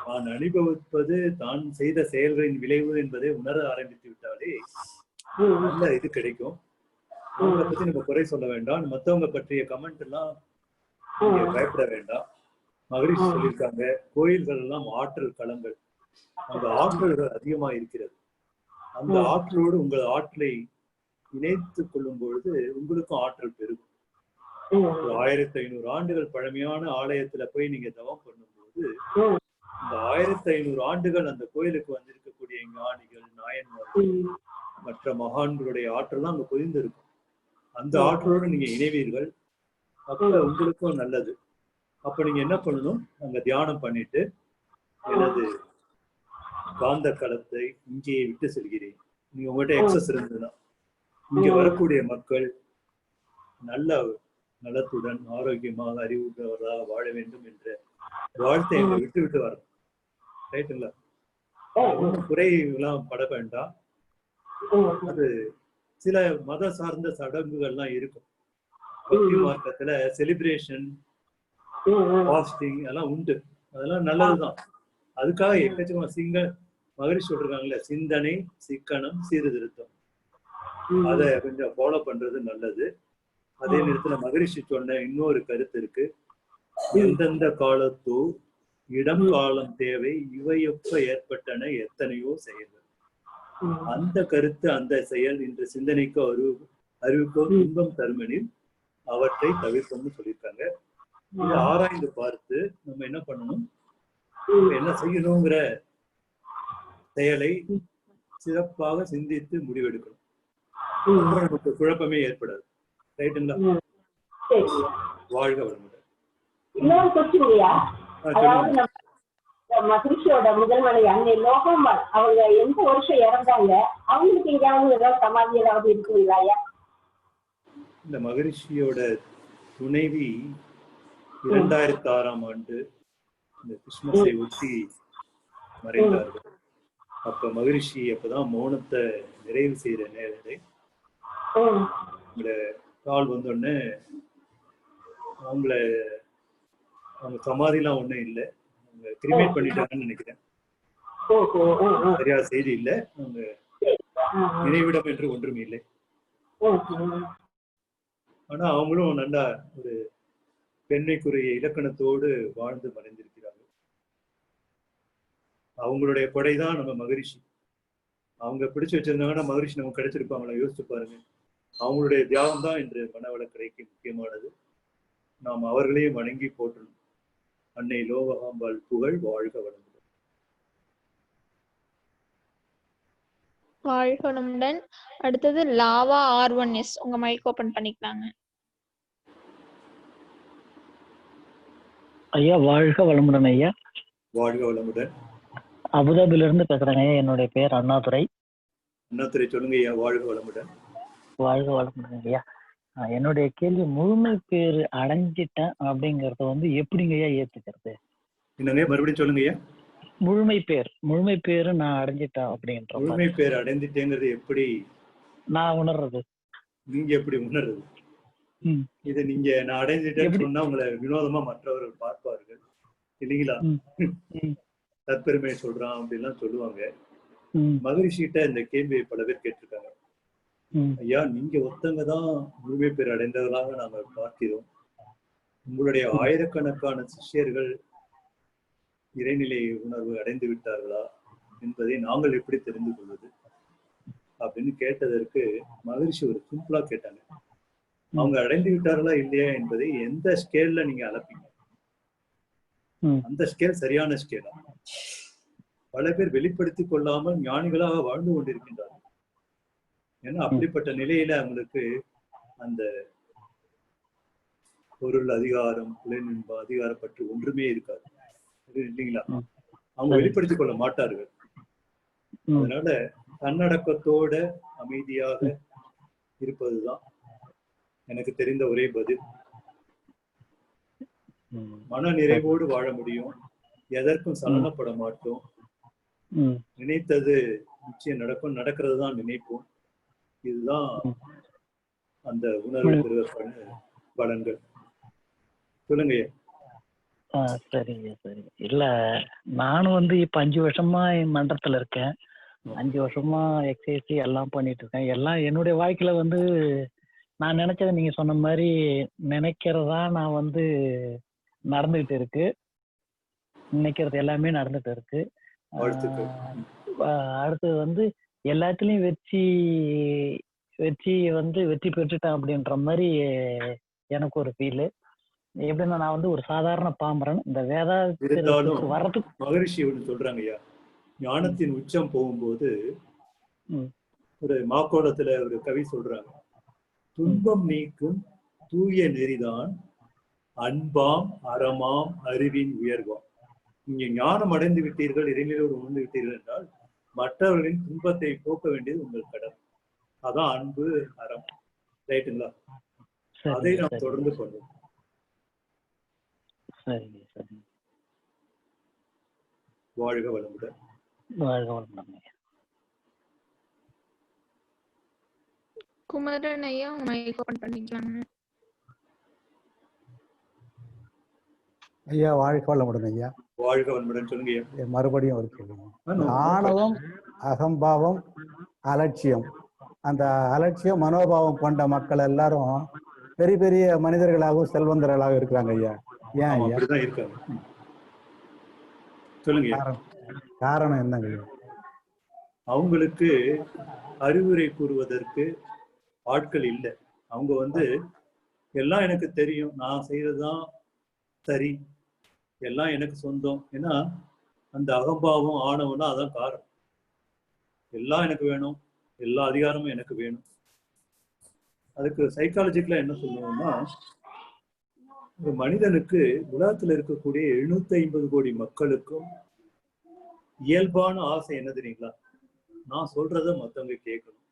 S1: தான் அனுபவிப்பது தான் செய்த செயல்களின் விளைவு என்பதை உணர ஆரம்பித்து விட்டாலே நல்ல இது கிடைக்கும். அவங்களை பத்தி நம்ம குறை சொல்ல வேண்டாம். மற்றவங்க பற்றிய கமெண்ட் எல்லாம் நீங்க பயப்பட வேண்டாம். மகரிஷி சொல்லியிருக்காங்க, கோயில்கள் எல்லாம் ஆற்றல் களங்கள். அந்த ஆற்றல்கள் அதிகமா இருக்கிறது. அந்த ஆற்றலோடு உங்கள் ஆற்றலை இணைத்துக் கொள்ளும் பொழுது உங்களுக்கும் ஆற்றல் பெருகும். 1500 ஆண்டுகள் பழமையான ஆலயத்துல போய் நீங்க தவம் பண்ணும்போது இந்த 1500 ஆண்டுகள் அந்த கோயிலுக்கு வந்திருக்கக்கூடிய ஞானிகள், நாயன்மார்கள், மற்ற மகான்களுடைய ஆற்றல்லாம் அங்க பொதிந்திருக்கும். அந்த ஆற்றலோடு நீங்க இணைவீர்கள். அப்ப உங்களுக்கும் நல்லது. அப்ப நீங்க என்ன பண்ணணும், அங்க தியானம் பண்ணிட்டு, எனது காந்த களத்தை இங்கேயே விட்டு செல்கிறேன். நீங்க உங்கள்கிட்ட எக்ஸஸ் இருந்ததுன்னா இங்க வரக்கூடிய மக்கள் நல்ல நலத்துடன் ஆரோக்கியமாக அறிவுள்ளவராக வாழ வேண்டும் என்ற வாழ்த்தை எங்க விட்டு விட்டு வரணும். ரைட்டுங்களா? குறை எல்லாம் பட வேண்டாம். அது சில மத சார்ந்த சடங்குகள்லாம் இருக்கும். பக்தி மார்க்கத்துல செலிப்ரேஷன், ஃபாஸ்டிங் எல்லாம் உண்டு. அதெல்லாம் நல்லதுதான். அதுக்காக எக்கச்சக்கமா மகரிஷி சொல்றாங்கல்ல, சிந்தனை, சிக்கனம், சீர்திருத்தம், அதை கொஞ்சம் ஃபாலோ பண்றது நல்லது. அதே நேரத்துல மகரிஷி சொன்ன இன்னொரு கருத்து இருக்கு, எந்தெந்த காலத்தோ இடம் காலம் தேவை, இவையொப்ப ஏற்பட்டன எத்தனையோ செயல்கள். அந்த கருத்து, அந்த செயல் இன்று சிந்தனைக்கோ அறிவுக்கோ துன்பம் தருமெனில் அவற்றை தவிர்க்கணும்னு சொல்லியிருக்காங்க. இதை ஆராய்ந்து பார்த்து நம்ம என்ன பண்ணணும், என்ன செய்யணுங்கிற செயலை சிறப்பாக சிந்தித்து முடிவெடுக்கணும். அப்புறம் நமக்கு குழப்பமே ஏற்படாது. ரைட்டுங்களா? வாழ்க வளமுடன்.
S4: இன்னொரு கொஸ்டின்யா, அதாவது மகிழ்ச்சியோட முதல் மனைவி அன்னை லோகம்பாள் அவங்க எந்த வருஷம் இறந்தாங்க? அவங்களுக்கு எங்கேயாவது ஏதாவது சமாதி ஏதாவது இருக்குங்களா?
S1: இந்த மகரிஷியோட துணைவி 2006ஆம் ஆண்டு இந்த கிறிஸ்துமஸை ஒட்டி மறைந்தார்கள். அப்ப மகரிஷி அப்பதான் மௌனத்தை நிறைவு செய்யற நேரத்தை இந்த கால் வந்தோடனே அவங்க சமாதிலாம் ஒண்ணும் இல்லை, அவங்க கிரிமேட் பண்ணிட்டாங்கன்னு நினைக்கிறேன். சரியா செய்தி இல்லை, அவங்க நினைவிடம் என்று ஒன்றும் இல்லை. ஆனா அவங்களும் நல்லா ஒரு பெண்மைக்குரிய இலக்கணத்தோடு வாழ்ந்து மறைந்திருக்கிறார்கள். அவங்களுடைய கொடைதான் நம்ம மகரிஷி. அவங்க பிடிச்சு வச்சிருந்தாங்கன்னா மகரிஷி நமக்கு கிடைச்சிருப்பாங்களா? யோசிச்சு பாருங்க. அவங்களுடைய தியாகம் தான் இன்று மனவளக்கலைக்கு முக்கியமானது. நாம் அவர்களையும் வணங்கி போற்றணும். அன்னை லோகம்பாள் புகழ் வாழ்க வளமுடன்.
S2: வாழ்க வளமுடன். அடுத்தது லாவா R1S, உங்க மைக் ஓபன் பண்ணிக்கலாங்க.
S7: ஐயா வாழ்க வளமுடன். ஐயா
S1: வாழ்க வளமுடன்.
S7: அபுதாபில இருந்து பேசுறேங்க ஐயா. என்னுடைய பேர் அண்ணாதுரை.
S1: அண்ணாதுரை, சொல்லுங்க ஐயா. வாழ்க வளமுடன்.
S7: வாழ்க வளமுடன் ஐயா. என்னுடைய கேள்வி, முழுமை பேர் அடைஞ்சிட்டேன் அப்படிங்கறத வந்து எப்படிங்க ஐயா ஏத்துக்கிறது?
S1: என்னங்க மறுபடியும் சொல்லுங்க ஐயா.
S7: முழுமை பேரு நான் அடைஞ்சிட்டேன் அப்படின்ற
S1: முழுமை பேர் அடைஞ்சிட்டேங்கிறது எப்படி
S7: நான் உணர்றது?
S1: நீங்க எப்படி உணர்றது? இது நீங்க நான் அடைஞ்சிட்டேன்னு சொன்னா உங்களை வினோதமா மற்றவர்கள் பார்ப்பார்கள் இல்லைங்களா? தற்பெருமை சொல்றான் அப்படின்லாம் சொல்லுவாங்க. மகரிஷிகிட்ட இந்த கேள்வியை பல பேர் கேட்டிருக்காங்க. ஐயா, நீங்க ஒருத்தங்க தான் முழுமை பேர் அடைந்தவர்களாக நாங்கள் பார்க்கிறோம். உங்களுடைய ஆயிரக்கணக்கான சிஷ்யர்கள் இறைநிலை உணர்வு அடைந்து விட்டார்களா என்பதை நாங்கள் எப்படி தெரிந்து கொள்வது அப்படின்னு கேட்டதற்கு மகரிஷி ஒரு சிம்பிளா கேட்டாங்க. அவங்க அடைந்து விட்டார்களா இல்லையா என்பதை எந்த ஸ்கேல்ல நீங்க அளப்பீங்க? அந்த ஸ்கேல் சரியான ஸ்கேலா? பல பேர் வெளிப்படுத்திக் கொள்ளாமல் ஞானிகளாக வாழ்ந்து கொண்டிருக்கின்றார்கள். ஏன்னா அப்படிப்பட்ட நிலையில அவங்களுக்கு அந்த பொருள் அதிகாரம், புலனின்ப அதிகாரப்பற்று ஒன்றுமே இருக்காது இல்லைங்களா? அவங்க வெளிப்படுத்திக் கொள்ள மாட்டார்கள். அதனால தன்னடக்கத்தோட அமைதியாக இருப்பதுதான் எனக்கு தெரிந்த ஒரே பதில். மன நிறைவோடு வாழ முடியும். எதற்கும் சலனப்பட மாட்டோம். நினைத்தது நிச்சயம் நடக்கும். நடக்கிறது தான் நினைப்போம். இதுதான் அந்த உணர்வு பெறுவதற்கான பலன்கள். சொல்லுங்க.
S7: சரிங்க சரி. இல்ல, நானும் வந்து இப்ப 5 வருஷமா என் மன்றத்துல இருக்கேன். 5 வருஷமா எக்ஸசைஸ் எல்லாம் பண்ணிட்டு இருக்கேன். எல்லாம் என்னுடைய வாழ்க்கையில வந்து நான் நினைச்சதை நீங்க சொன்ன மாதிரி நினைக்கிறதா நான் வந்து நடந்துகிட்டு இருக்கு. நினைக்கிறது எல்லாமே நடந்துட்டு இருக்கு. அடுத்து வந்து எல்லாத்துலயும் வெற்றி பெற்றுட்டேன் அப்படின்ற மாதிரி எனக்கு ஒரு ஃபீல். எப்படின்னா, நான் வந்து ஒரு சாதாரண பாமரன். இந்த வேதாந்தத்துக்கு வர்றதுக்கு
S1: மகரிஷி ஒன்று சொல்றாங்க ஐயா. ஞானத்தின் உச்சம் போகும்போது ஒரு மாக்கோடத்துல ஒரு கவி சொல்றாங்க, துன்பம் நீக்கும் தூய நெறிதான் அன்பாம் அறமாம் அறிவின் உயர்வாம். நீங்க ஞானம் அடைந்து விட்டீர்கள், இறைநிலையோடு உணர்ந்து விட்டீர்கள் என்றால் மற்றவர்களின் துன்பத்தை போக்க வேண்டியது உங்கள் கடமை. அதான் அன்பு, அறம். ரைட்டுங்களா? அதை நாம் தொடர்ந்து பண்ணுவோம்.
S7: சரிங்க சரி.
S1: வாழ்க வளமுடன்.
S7: வாழ்க வளமுடன்.
S2: குமரன் ஐயா, மைக் ஓபன் பண்ணிக்கலாங்க.
S5: ஐயா வாழ்க வளமுடன். ஐயா
S1: வாழ்க வளமுடன். சொல்லுங்க.
S5: மறுபடியும் ஒரு கேள்வி. ஆணவம், அகம்பாவம், அலட்சியம், அந்த அலட்சிய மனோபாவம் கொண்ட மக்கள் எல்லாரும் பெரிய பெரிய மனிதர்களாகவும் செல்வந்தர்களாக இருக்கிறாங்க ஐயா. ஏன் ஐயா?
S1: அப்படிதான் இருக்காங்க. சொல்லுங்க.
S5: காரணம் என்னங்க?
S1: அவங்களுக்கு அறிவுரை கூறுவதற்கு ஆட்கள் இல்லை. அவங்க வந்து எல்லாம் எனக்கு தெரியும், நான் செய்யறதுதான் சரி, எல்லாம் எனக்கு சொந்தம். ஏன்னா அந்த அகம்பாவம் ஆணவம்னா அதான் காரணம். எல்லாம் எனக்கு வேணும், எல்லா அதிகாரமும் எனக்கு வேணும். அதுக்கு சைக்காலஜிக்கலா என்ன சொல்லுவோம்னா, ஒரு மனிதனுக்கு உலகத்துல இருக்கக்கூடிய 750 கோடி மக்களுக்கும் இயல்பான ஆசை என்ன தெரியுங்களா? நான் சொல்றத மத்தவங்க கேட்கணும்,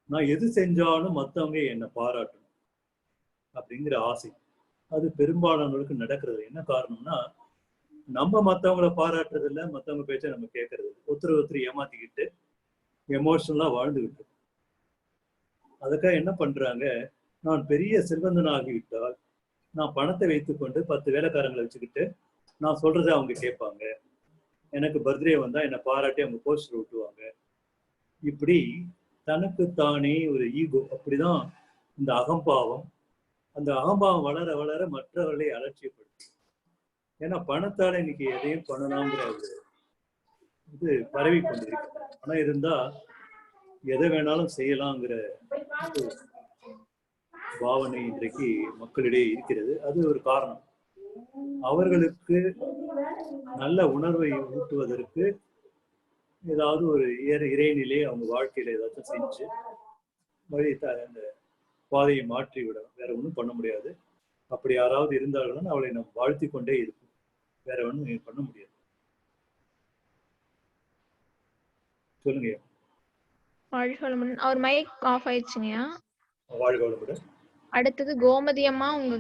S1: நான் எது செஞ்சாலும் மத்தவங்க என்னை பாராட்டணும் அப்படிங்கிற ஆசை. அது பெரும்பாலானவர்களுக்கு நடக்கிறது. என்ன காரணம்னா, நம்ம மத்தவங்களை பாராட்டுறது இல்லை, மத்தவங்க பேச்ச நம்ம கேட்கறது, ஒருத்தர் ஏமாத்திக்கிட்டு எமோஷனலா வாழ்ந்துகிட்டு. அதுக்காக என்ன பண்றாங்க, நான் பெரிய செல்வந்தன் ஆகிவிட்டால் நான் பணத்தை வைத்துக்கொண்டு 10 வேலைக்காரங்களை வச்சுக்கிட்டு நான் சொல்றதை அவங்க கேட்பாங்க, எனக்கு பர்த்டே வந்தா என்னை பாராட்டி அவங்க போஸ்டர் ஒட்டுவாங்க. இப்படி தனக்கு தானே ஒரு ஈகோ. அப்படிதான் இந்த அகம்பாவம். அந்த அகம்பாவம் வளர வளர மற்றவர்களை அலட்சியப்படுத்தும். ஏன்னா பணத்தால இன்னைக்கு எதையும் பண்ணலாம்ங்கிற இது பரவி கொண்டிருக்கு. பணம் இருந்தா எதை வேணாலும் செய்யலாங்கிற பாவனை இன்றைக்கு மக்களிடையே இருக்கிறது. அது ஒரு காரணம். அவர்களுக்கு நல்ல உணர்வை ஊட்டுவதற்கு ஏதாவது ஒரு இறைநிலை அவங்க வாழ்க்கையில ஏதாச்சும் செஞ்சு வழி அந்த பாதையை மாற்றி விடணும். வேற ஒன்றும் பண்ண முடியாது. அப்படி யாராவது இருந்தார்கள்னா அவளை நம்ம வாழ்த்தி கொண்டே இருக்கும். வேற ஒன்றும் பண்ண முடியாது. சொல்லுங்க.
S2: வாழ்க வளமுடன். அவர் மைக் ஆஃப் ஆயிடுச்சுங்கய்யா.
S1: வாழ்க வளமுடன்.
S2: அடுத்தது கோமதி அம்மா, உங்க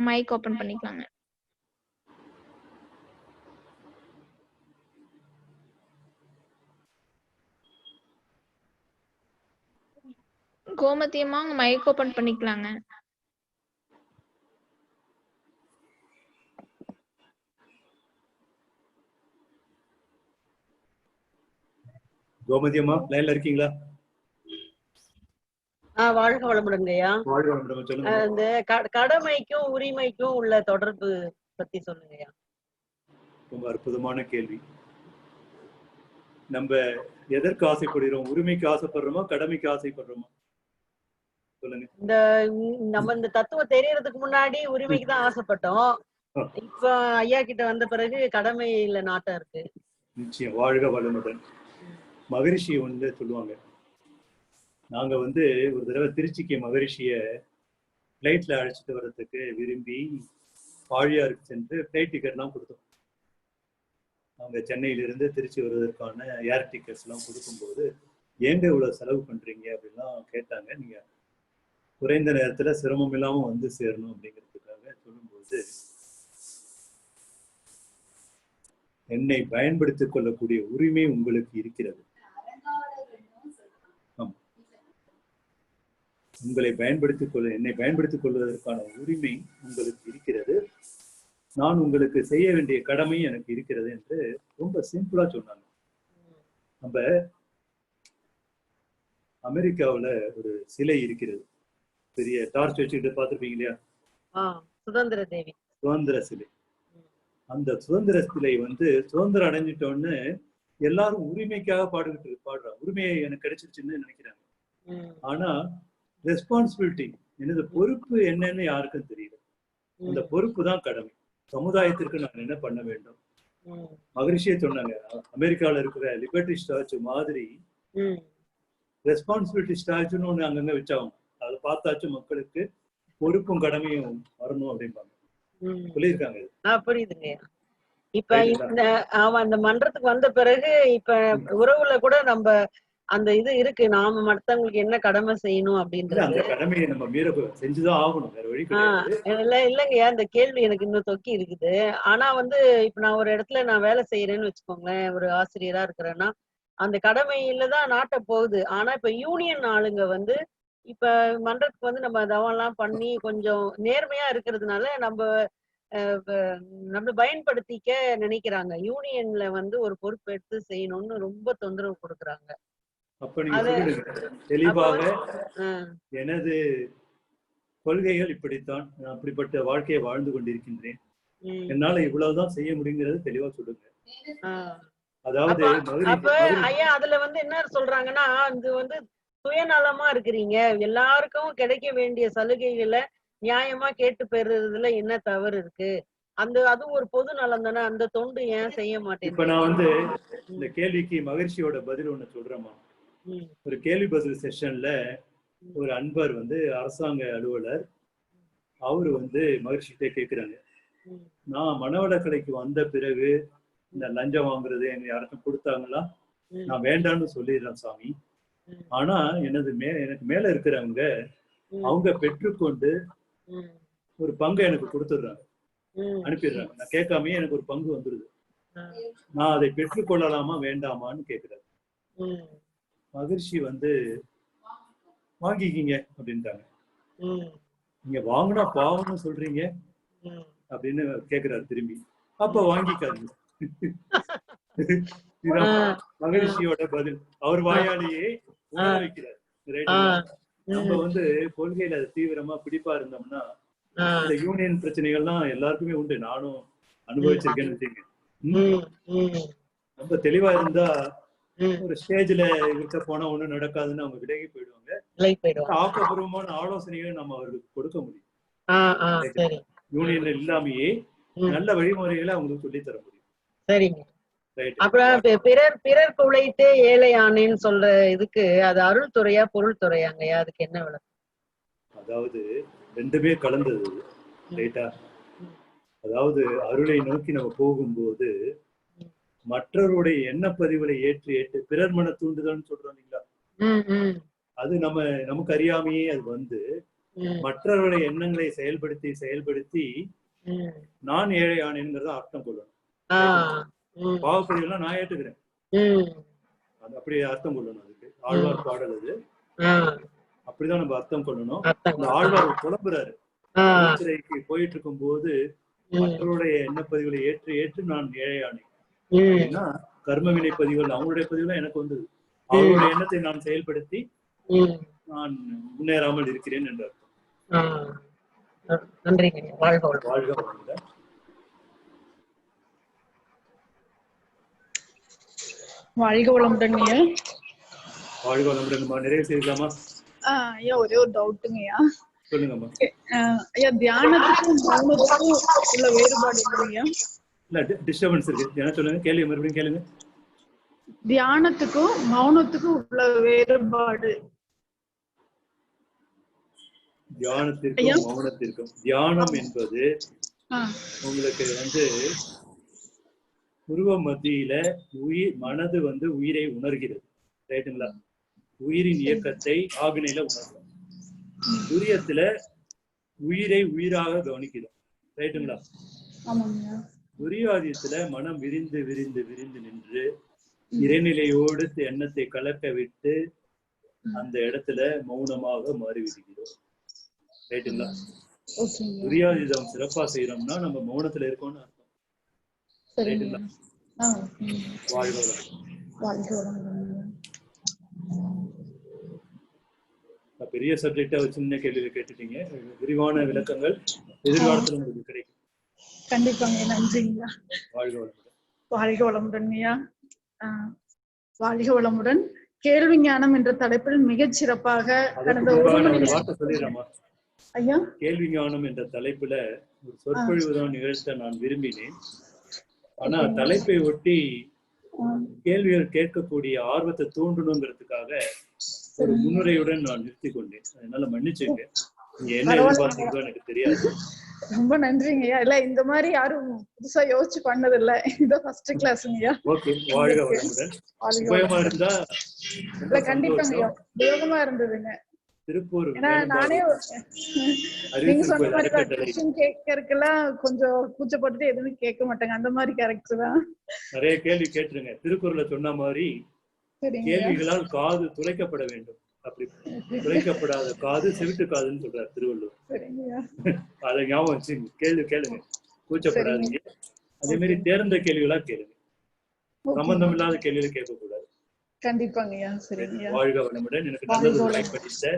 S2: மைக் ஓபன் பண்ணிக்கலாங்க. கோமதி அம்மா, உங்க மைக் ஓபன் பண்ணிக்கலாங்க.
S1: கோமதி அம்மா லைன்ல இருக்கீங்களா?
S8: வாழ்க வளமுடன்ங்கய்யா.
S1: வாழ்க வளமுடன். சொல்லுங்க.
S8: இந்த கடமைக்கும் உரிமைக்கும் உள்ள தொடர்பு பத்தி சொல்லுங்கய்யா.
S1: ரொம்ப அற்புதமான கேள்வி. நம்ம எதற்கு ஆசைப்படுகிறோம்? உரிமைக்கு ஆசைப்படுறோமா, கடமைக்கு ஆசைப்படுறோமா? சொல்லுங்க.
S8: நம்ம இந்த தத்துவம் தெரியறதுக்கு முன்னாடி உரிமைக்கு தான் ஆசைப்பட்டோம். இப்ப ஐயா கிட்ட வந்த பிறகு கடமையில நாட்டம் இருக்கு.
S1: நிச்சயம். வாழ்க வளமுடன். மகரிஷி சொல்லுவாங்க, நாங்க ஒரு தடவை திருச்சிக்கு மகரிஷிய பிளைட்ல அழைச்சிட்டு வர்றதுக்கு விரும்பி ஆழியாருக்கு சென்று பிளைட் டிக்கெட்லாம் கொடுத்தோம். அவங்க சென்னையிலிருந்து திருச்சி வருவதற்கான ஏர் டிக்கெட்ஸ் எல்லாம் கொடுக்கும்போது, ஏங்க இவ்வளவு செலவு பண்றீங்க அப்படின்லாம் கேட்டாங்க. நீங்க குறைந்த நேரத்துல சிரமம் இல்லாம சேரணும் அப்படிங்கிறதுக்காக சொல்லும்போது, என்னை பயன்படுத்திக் கொள்ளக்கூடிய உரிமை உங்களுக்கு இருக்கிறது. உங்களை என்னை பயன்படுத்திக் கொள்வதற்கான உரிமை உங்களுக்கு இருக்கிறது. நான் உங்களுக்கு செய்ய வேண்டிய கடமை எனக்கு இருக்கிறது என்று ரொம்ப சிம்பிளா சொன்னாங்க. நம்ம அமெரிக்காவுல ஒரு சிலை இருக்கிறது, பெரிய டார்ச் வச்சுக்கிட்டு பார்த்திருப்பீங்க இல்லையா?
S8: சுதந்திர தேவி
S1: சுதந்திர சிலை. அந்த சுதந்திர சிலை சுதந்திரம் அடைஞ்சிட்டோன்னு எல்லாரும் உரிமைக்காக பாடுறாங்க. உரிமையை எனக்கு கிடைச்சிருச்சுன்னு நினைக்கிறாங்க. ஆனா ரெஸ்பான்சிபிலிட்டி, எனது பொறுப்பு என்னன்னு யாருக்கும் தெரியல. அந்த பொறுப்பு தான் கடமை. சமுதாயத்திற்கு நான் என்ன பண்ண வேண்டும்? மகரிஷியே சொன்னாங்க, அமெரிக்கால இருக்கிற லிபர்ட்டி ஸ்டாச்சு மாதிரி ரெஸ்பான்சிபிலிட்டி ஸ்டாச்சுன்னு ஒண்ணு அங்கங்க வச்சாங்க. அதை பார்த்தாச்சும் மக்களுக்கு பொறுப்பும் கடமையும் வரணும் அப்படிம்பாங்க. சொல்லியிருக்காங்க.
S8: புரியுதுங்க. இப்ப அந்த மன்றத்துக்கு வந்த பிறகு இப்ப உறவுல கூட நம்ம அந்த இது இருக்கு, நாம மத்தவங்களுக்கு என்ன கடமை செய்யணும் அப்படின்றது.
S1: அந்த கடமையை நம்ம மீற செஞ்சுதான் ஆகணும், வேற வழி கிடையாது.
S8: இல்லைங்க, அந்த கேள்வி எனக்கு இன்னும் தொக்கி இருக்குது. ஆனா இப்ப நான் ஒரு இடத்துல நான் வேலை செய்யறேன்னு வச்சுக்கோங்களேன், ஒரு ஆசிரியரா இருக்கிறேன்னா அந்த கடமையில தான் நாட்ட போகுது. ஆனா இப்ப யூனியன் ஆளுங்க இப்ப மன்றத்துக்கு நம்ம தவம்லாம் பண்ணி கொஞ்சம் நேர்மையா இருக்கிறதுனால நம்ம பயன்படுத்திக்க நினைக்கிறாங்க. யூனியன்ல ஒரு பொறுப்பு எடுத்து செய்யணும்னு ரொம்ப தொந்தரவு கொடுக்குறாங்க.
S1: அப்ப நீங்க சொல்லிடுங்க தெளிவாக, எனது கொள்கைகள் இப்படித்தான், நான் அப்படிப்பட்ட வாழ்க்கையை வாழ்ந்து கொண்டிருக்கின்றேன், என்னால இவ்வளவுதான் செய்ய முடியுங்கிறது தெளிவா சொல்லுங்க. அதாவது
S8: அப்ப ஐயா அதுல என்ன சொல்றாங்கன்னா, இது சுயநலமா இருக்கிறீங்க, எல்லாருக்கும் கிடைக்க வேண்டிய சலுகைகளை நியாயமா கேட்டு பெறுறதுல என்ன தவறு இருக்கு அதுவும் ஒரு பொது நலம் தானே, அந்த தொண்டு ஏன் செய்ய
S1: இப்ப
S8: மாட்டேன்?
S1: நான் வந்து இந்த கேள்விக்கு மகிழ்ச்சியோட பதில் ஒண்ணு சொல்றேம்மா. ஒரு கேள்வி பதில் செஷன்ல ஒரு அன்பர் வந்து அரசாங்க அலுவலர், அவரு வந்து மகிழ்ச்சிகிட்டே கேட்கிறாங்க, நான் மனவளக்கலைக்கு வந்த பிறகு இந்த லஞ்சம் வாங்குறது எங்க யாருக்கும் கொடுத்தாங்களா? நான் வேண்டான்னு சொல்லிடுறேன் சாமி. ஆனா எனக்கு மேல இருக்கிறவங்க அவங்க பெற்றுக்கொண்டு ஒரு பங்கை எனக்கு கொடுத்துடுறாங்க, அனுப்பிடுறாங்க. நான் கேட்காமயே எனக்கு ஒரு பங்கு வந்துடுது. நான் அதை பெற்றுக்கொள்ளலாமா வேண்டாமான்னு கேட்கிறாரு. மகிழ்ச்சி வந்து வாங்கிக்கிங்க அப்படின்ட்டாங்க. நீங்க வாங்கினா பாவம்னு சொல்றீங்க அப்படின்னு கேட்கிறாரு திரும்பி. அப்ப வாங்கிக்காதீங்க. இதுதான் மகிழ்ச்சியோட பதில். அவர் வாயாலேயே உணர வைக்கிறார். நம்ம வந்து கொள்கையில தீவிரமா பிடிப்பா இருந்தோம்னா இந்த யூனியன் பிரச்சனைகள்லாம் எல்லாருக்குமே உண்டு. நானும் அனுபவிச்சிருக்கேன்னு வச்சுங்க. ரொம்ப தெளிவா இருந்தா ஒரு ஸ்டேஜ்ல இருக்க போனா ஒண்ணும் நடக்காதுன்னு அவங்க விலகி போயிடுவாங்க. ஆக்கப்பூர்வமான ஆலோசனைகளை நம்ம அவர்களுக்கு கொடுக்க முடியும். யூனியன்ல இல்லாமயே நல்ல வழிமுறைகளை அவங்களுக்கு சொல்லி தர முடியும்.
S8: சரிங்க. அப்புறம் பிறர் உழைத்து ஏழை ஆனேன்னு சொல்ற இதுக்கு அது அருள் துறையா பொருள் துறையாங்கய்யா? அதுக்கு என்ன விளக்கம்?
S1: அதாவது ரெண்டுமே கலந்தது. ரைட்டா? அதாவது அருளை நோக்கி நம்ம போகும்போது மற்றவருடைய எண்ணப்பதிவுகளை ஏற்று பிறர் மன தூண்டுதல்னு சொல்றோம் இல்லைங்களா, அது நமக்கு அறியாமையே அது வந்து மற்றவருடைய எண்ணங்களை செயல்படுத்தி நான் ஏழை ஆனேங்கிறத அர்த்தம் கொள்ளணும். பாவப்படியெல்லாம் நான் ஏற்றுக்கிறேன், அது அப்படியே அர்த்தம் கொள்ளணும். அதுக்கு ஆழ்வார் பாடல் அது, அப்படிதான் நம்ம அர்த்தம் கொள்ளணும். அந்த ஆழ்வார் புலம்புறாரு, போயிட்டு இருக்கும் போது மற்றவருடைய எண்ணப்பதிவுகளை ஏற்று நான் ஏழை ஆனேன் அப்படின்னா கர்ம வினை பதிவுகள் அவங்களுடைய பதிவுகள் எனக்கு வந்தது. அவருடைய எண்ணத்தை நான் செயல்படுத்தி நான் முன்னேறாமல் இருக்கிறேன் என்ற அர்த்தம். வாழ்க வளமுடன்.
S9: வாழ்க வளமுடன்.
S1: வாழ்க வளமுடன். நிறைய செய்யலாமா?
S9: ஐயா ஒரே ஒரு டவுட்டுங்கய்யா.
S1: சொல்லுங்கம்மா.
S9: ஐயா தியானத்துக்கும் மௌனத்துக்கும் உள்ள வேறுபாடு இல்லையா?
S1: இல்ல டிஸ்டர்பன்ஸ் இருக்கு. என்ன சொல்லுங்க, கேள்வி மறுபடியும் கேளுங்க.
S9: தியானத்துக்கும் மௌனத்துக்கும் உள்ள வேறுபாடு.
S1: தியானத்திற்கும் மௌனத்திற்கும். தியானம் என்பது உங்களுக்கு வந்து உருவ மத்தியில மனது வந்து உயிரை உணர்கிறது. ரைட்டுங்களா? உயிரின் இயக்கத்தை ஆக்னையில உணர்றோம். துரியத்துல உயிரை உயிராக கவனிக்கிறோம். ரைட்டுங்களா? துரியாதியத்துல மனம் விரிந்து விரிந்து விரிந்து நின்று இறைநிலையோடு எண்ணத்தை கலக்க விட்டு அந்த இடத்துல மௌனமாக மாறிவிடுகிறோம். ரைட்டுங்களா? துரியாதீதம் சிறப்பா செய்யறோம்னா நம்ம மௌனத்துல இருக்கோம்னு அர்த்தம். ரைட்டுங்களா? பெரிய சப்ஜெக்டா சின்ன கேள்வியில கேட்டுட்டீங்க. விரிவான விளக்கங்கள் எதிர்காலத்துல உங்களுக்கு கிடைக்கும்.
S9: கண்டிப்பாங்க. நன்றிங்க.
S1: வாழ்க வளமுடன்.
S9: வாழ்க வளமுடன் ஐயா. வாழ்க வளமுடன். கேள்வி ஞானம் என்ற தலைப்பில் மிகச் சிறப்பாக கடந்த
S1: வார்த்தை சொல்லிடுறேம்மா
S9: ஐயா.
S1: கேள்வி ஞானம் என்ற தலைப்புல ஒரு சொற்பொழிவுதான் நிகழ்த்த நான் விரும்பினேன். ஆனா தலைப்பை ஒட்டி கேள்விகள் கேட்கக்கூடிய ஆர்வத்தை தூண்டணுங்கிறதுக்காக ஒரு முன்னுரையுடன் நான் நிறுத்தி கொண்டேன். அதனால மன்னிச்சுங்க. நீங்க என்ன எதிர்பார்த்தீங்களோ எனக்கு தெரியாது.
S9: ரொம்ப நன்றிங்க ஐயா. இல்ல இந்த மாதிரி யாரும் புதுசா யோசிச்சு பண்ணது இல்ல. இது ஃபர்ஸ்ட் கிளாஸ்ங்கய்யா.
S1: ஓகே. வாழ்க வளமுடன். உபயோகமா இருந்தா
S9: இல்ல கண்டிப்பாங்க ஐயா. உபயோகமா இருந்ததுங்க.
S1: திருப்பூர்
S9: நானே நீங்க சொன்ன மாதிரி கொஸ்டின் கேட்கறதுக்கெல்லாம் கொஞ்சம் கூச்சப்பட்டுட்டு எதுவுமே கேட்க மாட்டாங்க. அந்த மாதிரி கேரக்டர் தான்.
S1: நிறைய கேள்வி கேட்டுருங்க. திருக்குறள்ல சொன்ன மாதிரி கேள்விகளால் காது துளைக்கப்பட வேண்டும். அப்படி துளைக்கப்படாத காது செவிட்டு காதுன்னு சொல்றாரு திருவள்ளுவர். அதை ஞாபகம் வச்சு கேளுங்க, கூச்சப்படாதீங்க. அதே மாதிரி தேர்ந்த கேள்விகளா கேளுங்க. சம்பந்தம் இல்லாத கேள்விகளை கேட்கக்கூடாது.
S9: கண்டிப்பாங்கய்யா. சரிங்க.
S1: வாழ்க வளமுடன். எனக்கு நல்லது உரை படித்த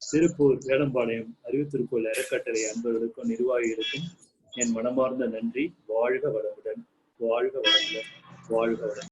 S1: திருப்பூர் வேடம்பாளையம் அறிவுத்திருக்கோள் அறக்கட்டளை அன்பர்களுக்கும் நிர்வாகிகளுக்கும் என் மனமார்ந்த நன்றி. வாழ்க வளமுடன். வாழ்க வளமுடன். வாழ்க வளமுடன்.